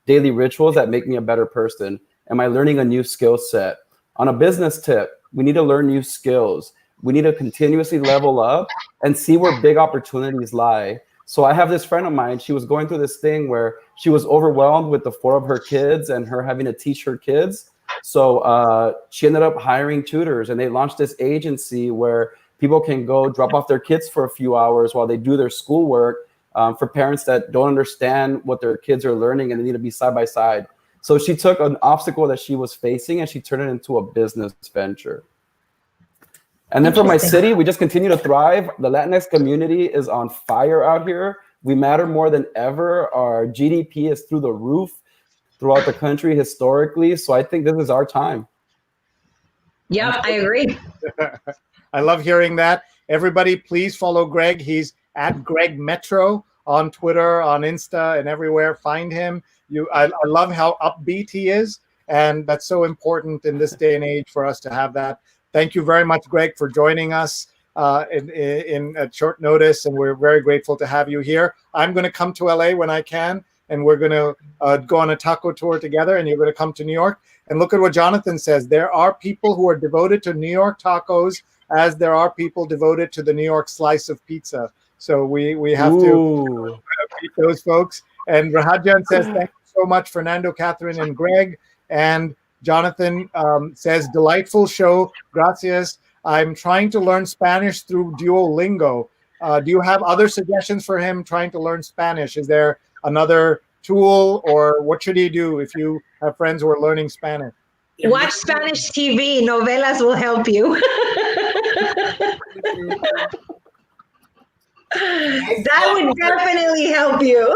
daily rituals that make me a better person? Am I learning a new skill set? On a business tip, we need to learn new skills. We need to continuously level up and see where big opportunities lie. So I have this friend of mine, she was going through this thing where she was overwhelmed with the 4 of her kids and her having to teach her kids. So she ended up hiring tutors, and they launched this agency where people can go drop off their kids for a few hours while they do their schoolwork, for parents that don't understand what their kids are learning and they need to be side by side. So she took an obstacle that she was facing and she turned it into a business venture. And then for my city, we just continue to thrive. The Latinx community is on fire out here. We matter more than ever. Our GDP is through the roof throughout the country historically. So I think this is our time. Yep, I agree. I love hearing that. Everybody, please follow Greg. He's at Greg Metro on Twitter, on Insta, and everywhere. Find him. I love how upbeat he is. And that's so important in this day and age for us to have that. Thank you very much, Greg, for joining us in a short notice, and we're very grateful to have you here. I'm going to come to LA when I can, and we're going to go on a taco tour together, and you're going to come to New York. And look at what Jonathan says. There are people who are devoted to New York tacos as there are people devoted to the New York slice of pizza. So we have to meet those folks. And Rahajan says, thank you so much, Fernando, Catherine, and Greg. And Jonathan says, delightful show. Gracias. I'm trying to learn Spanish through Duolingo. Do you have other suggestions for him trying to learn Spanish? Is there another tool, or what should he do if you have friends who are learning Spanish? Watch Spanish TV. Novelas will help you. That would definitely help you.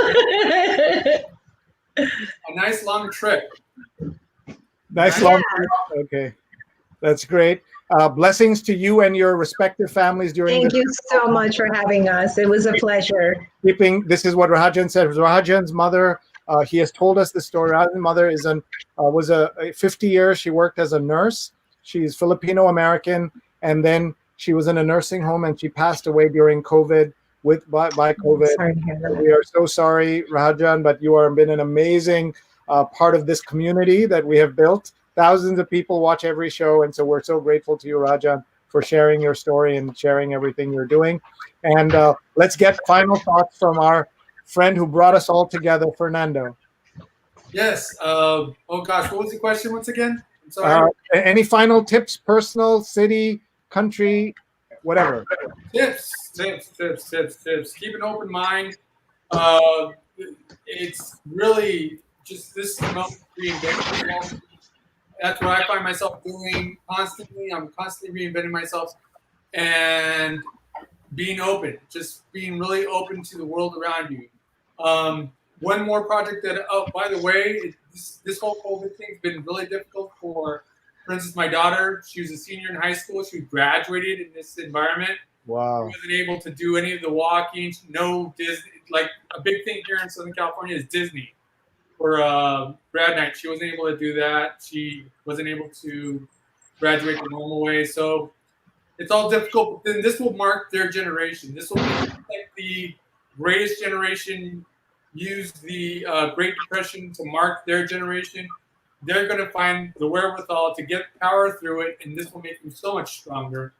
A nice long trip. Nice long trip. Okay, that's great. Blessings to you and your respective families during. Thank you so much for having us. It was a pleasure. This is what Rahajan said. Rahajan's mother. He has told us the story. Rahajan's mother was 50 years. She worked as a nurse. She's Filipino American, and then she was in a nursing home, and she passed away during COVID by COVID. Sorry to hear that. We are so sorry, Rahajan, but you have been an amazing part of this community that we have built. Thousands of people watch every show, and so we're so grateful to you, Rahajan, for sharing your story and sharing everything you're doing. And let's get final thoughts from our friend who brought us all together, Fernando. Yes. Oh gosh, what was the question once again? I'm sorry. Any final tips, personal, city, country, whatever? Tips. Keep an open mind. It's really just this moment reinventing myself. That's what I find myself doing constantly. I'm constantly reinventing myself and being open, just being really open to the world around you. One more project that, by the way, this whole COVID thing has been really difficult for instance, my daughter. She was a senior in high school. She graduated in this environment. Wow. She wasn't able to do any of the walking. No Disney. Like a big thing here in Southern California is Disney. for grad night. She wasn't able to do that. She wasn't able to graduate the normal way. So it's all difficult. But then this will mark their generation. This will be like the greatest generation used the Great Depression to mark their generation. They're going to find the wherewithal to get power through it, and this will make them so much stronger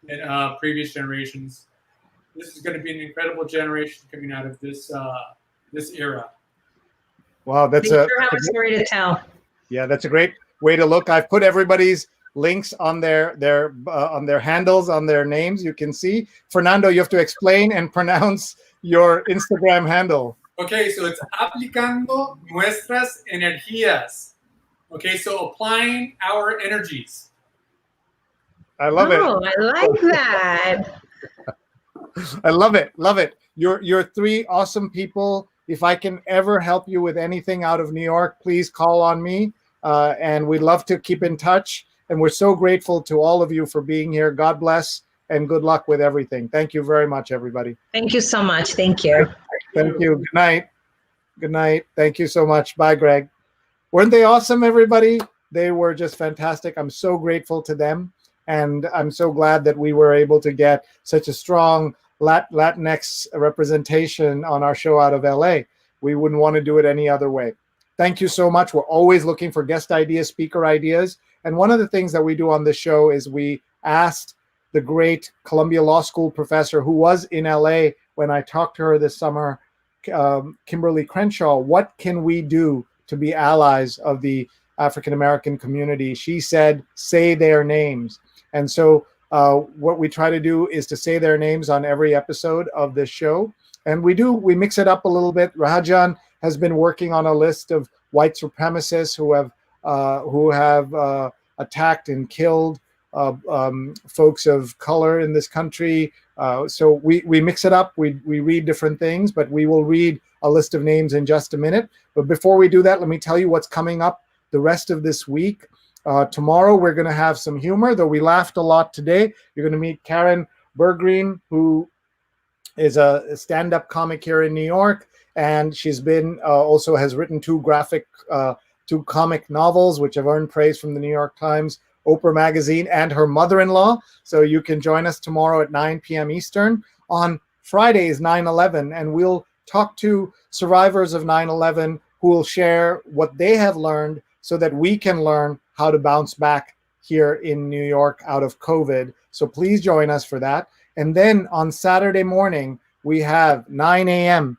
than previous generations. This is going to be an incredible generation coming out of this this era. Wow, They sure have a story to tell. Yeah, that's a great way to look. I've put everybody's links on their handles, on their names. You can see. Fernando, you have to explain and pronounce your Instagram handle. Okay, so it's aplicando nuestras energías. Okay, so applying our energies. I love it. Oh, I like that. I love it. Love it. You're three awesome people. If I can ever help you with anything out of New York, please call on me. And we'd love to keep in touch. And we're so grateful to all of you for being here. God bless and good luck with everything. Thank you very much, everybody. Thank you so much. Thank you. Thank you. Good night. Good night. Thank you so much. Bye, Greg. Weren't they awesome, everybody? They were just fantastic. I'm so grateful to them. And I'm so glad that we were able to get such a strong Latinx representation on our show out of LA. We wouldn't want to do it any other way. Thank you so much. We're always looking for guest ideas, speaker ideas. And one of the things that we do on this show is we asked the great Columbia Law School professor who was in LA when I talked to her this summer, Kimberly Crenshaw, what can we do to be allies of the African-American community? She said, say their names. And so what we try to do is to say their names on every episode of this show. And we mix it up a little bit. Rajan has been working on a list of white supremacists who have attacked and killed folks of color in this country. So we mix it up. We read different things, but we will read a list of names in just a minute. But before we do that, let me tell you what's coming up the rest of this week. Tomorrow, we're going to have some humor, though we laughed a lot today. You're going to meet Karen Bergreen, who is a stand-up comic here in New York. And she's been also has written two comic novels, which have earned praise from the New York Times, Oprah Magazine, and her mother-in-law. So you can join us tomorrow at 9 p.m. Eastern. On Friday is 9/11, and we'll talk to survivors of 9/11 who will share what they have learned so that we can learn how to bounce back here in New York out of COVID. So please join us for that. And then on Saturday morning, we have 9 a.m.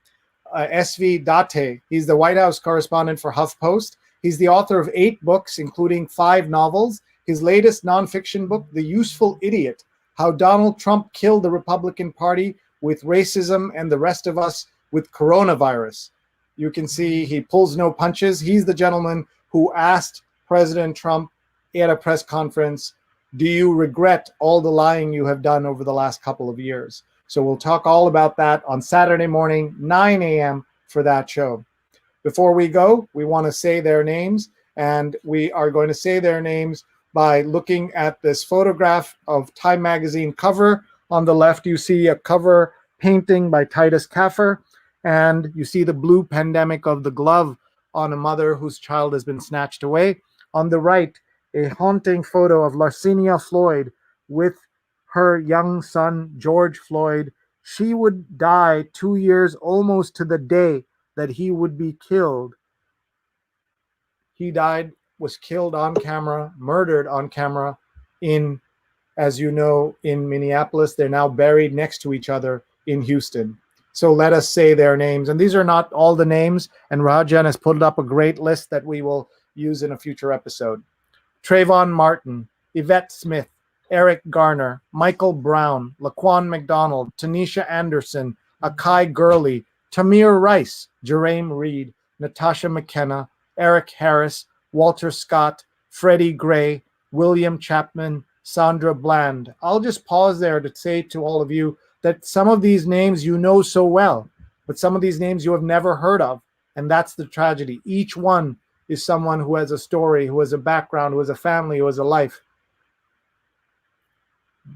S.V. Date. He's the White House correspondent for HuffPost. He's the author of 8 books, including 5 novels. His latest nonfiction book, The Useful Idiot, How Donald Trump Killed the Republican Party with Racism and the Rest of Us with Coronavirus. You can see he pulls no punches. He's the gentleman who asked President Trump at a press conference, do you regret all the lying you have done over the last couple of years? So we'll talk all about that on Saturday morning, 9 a.m. for that show. Before we go, we want to say their names, and we are going to say their names by looking at this photograph of Time Magazine cover. On the left, you see a cover painting by Titus Kaffer, and you see the blue pandemic of the glove on a mother whose child has been snatched away. On the right, a haunting photo of Larcenia Floyd with her young son, George Floyd. She would die 2 years almost to the day that he would be killed. He died, was killed on camera, murdered on camera in, as you know, in Minneapolis. They're now buried next to each other in Houston. So let us say their names. And these are not all the names. And Rajan has put up a great list that we will use in a future episode. Trayvon Martin, Yvette Smith, Eric Garner, Michael Brown, Laquan McDonald, Tanisha Anderson, Akai Gurley, Tamir Rice, Jerame Reed, Natasha McKenna, Eric Harris, Walter Scott, Freddie Gray, William Chapman, Sandra Bland. I'll just pause there to say to all of you that some of these names you know so well, but some of these names you have never heard of. And that's the tragedy. Each one is someone who has a story, who has a background, who has a family, who has a life.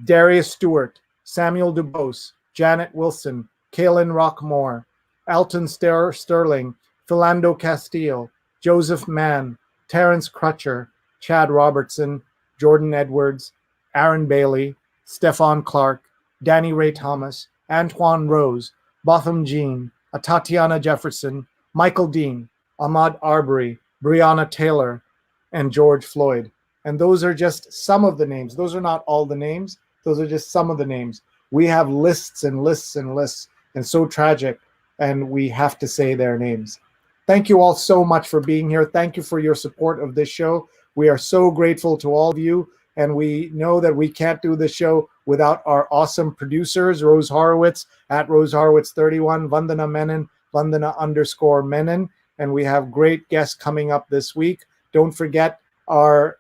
Darius Stewart, Samuel DuBose, Janet Wilson, Kaylin Rockmore, Alton Sterling, Philando Castile, Joseph Mann, Terrence Crutcher, Chad Robertson, Jordan Edwards, Aaron Bailey, Stefan Clark, Danny Ray Thomas, Antoine Rose, Botham Jean, Tatiana Jefferson, Michael Dean, Ahmad Arbery, Brianna Taylor, and George Floyd. And those are just some of the names. Those are not all the names. Those are just some of the names. We have lists and lists and lists, and so tragic, and we have to say their names. Thank you all so much for being here. Thank you for your support of this show. We are so grateful to all of you, and we know that we can't do this show without our awesome producers, Rose Horowitz at Rose Horowitz 31, Vandana Menon, Vandana_Menon, and we have great guests coming up this week. Don't forget our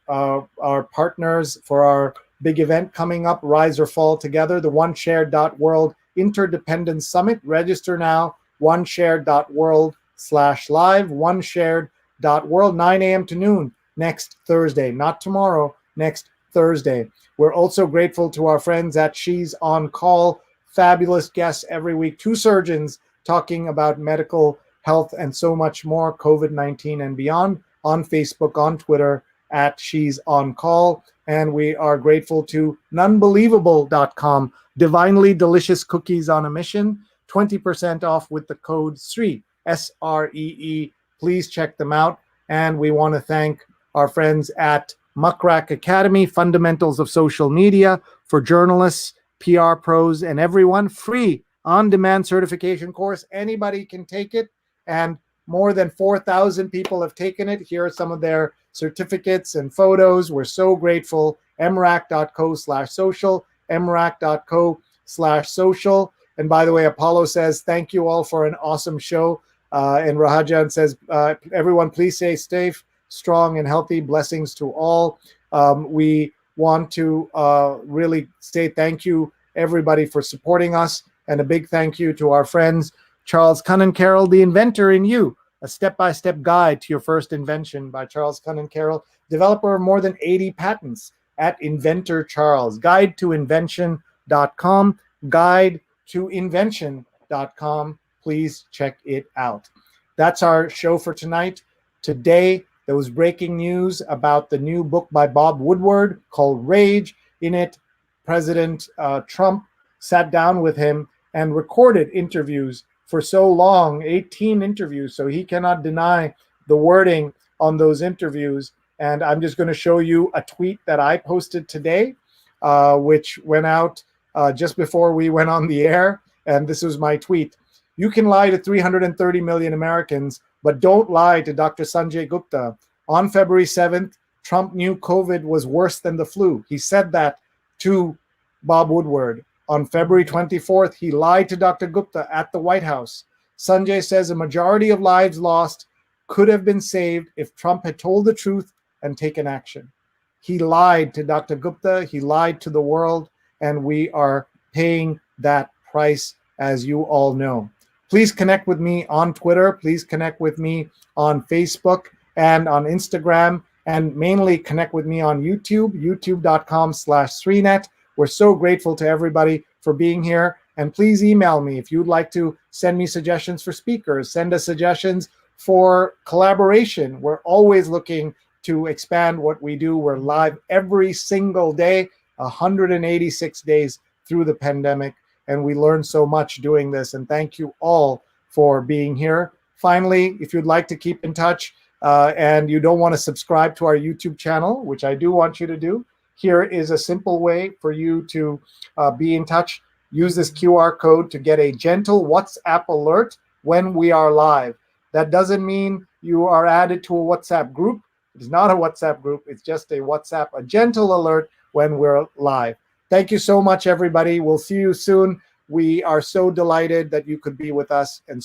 partners for our big event coming up, Rise or Fall Together, the OneShared.world Interdependence Summit. Register now, oneshared.world/live, oneshared.world, 9 a.m. to noon next Thursday, not tomorrow, next Thursday. We're also grateful to our friends at She's on Call, fabulous guests every week, 2 surgeons talking about medical health and so much more, COVID-19 and beyond, on Facebook, on Twitter, at She's on Call. And we are grateful to nunbelievable.com, divinely delicious cookies on a mission, 20% off with the code Sree, SREE. Please check them out. And we want to thank our friends at Muckrack Academy, Fundamentals of Social Media for journalists, PR pros, and everyone. Free on-demand certification course. Anybody can take it. And more than 4,000 people have taken it. Here are some of their certificates and photos. We're so grateful. mrac.co/social, mrac.co/social. And by the way, Apollo says, thank you all for an awesome show. And Rahajan says, everyone, please stay safe, strong, and healthy. Blessings to all. We want to really say thank you, everybody, for supporting us. And a big thank you to our friends, Charles Cunnincarroll, The Inventor in You, a step-by-step guide to your first invention by Charles Cunnincarroll, developer of more than 80 patents at Inventor Charles. Guide-to-invention.com, guide-to-invention.com. Please check it out. That's our show for tonight. Today, there was breaking news about the new book by Bob Woodward called Rage. In it, President Trump sat down with him and recorded interviews for so long, 18 interviews, so he cannot deny the wording on those interviews. And I'm just going to show you a tweet that I posted today, which went out just before we went on the air. And this was my tweet. You can lie to 330 million Americans, but don't lie to Dr. Sanjay Gupta. On February 7th, Trump knew COVID was worse than the flu. He said that to Bob Woodward. On February 24th, he lied to Dr. Gupta at the White House. Sanjay says a majority of lives lost could have been saved if Trump had told the truth and taken action. He lied to Dr. Gupta, he lied to the world, and we are paying that price, as you all know. Please connect with me on Twitter. Please connect with me on Facebook and on Instagram, and mainly connect with me on YouTube, youtube.com/Sreenet. We're so grateful to everybody for being here. And please email me if you'd like to send me suggestions for speakers, send us suggestions for collaboration. We're always looking to expand what we do. We're live every single day, 186 days through the pandemic. And we learn so much doing this. And thank you all for being here. Finally, if you'd like to keep in touch and you don't want to subscribe to our YouTube channel, which I do want you to do, here is a simple way for you to be in touch. Use this QR code to get a gentle WhatsApp alert when we are live. That doesn't mean you are added to a WhatsApp group. It is not a WhatsApp group. It's just a gentle alert when we're live. Thank you so much, everybody. We'll see you soon. We are so delighted that you could be with us and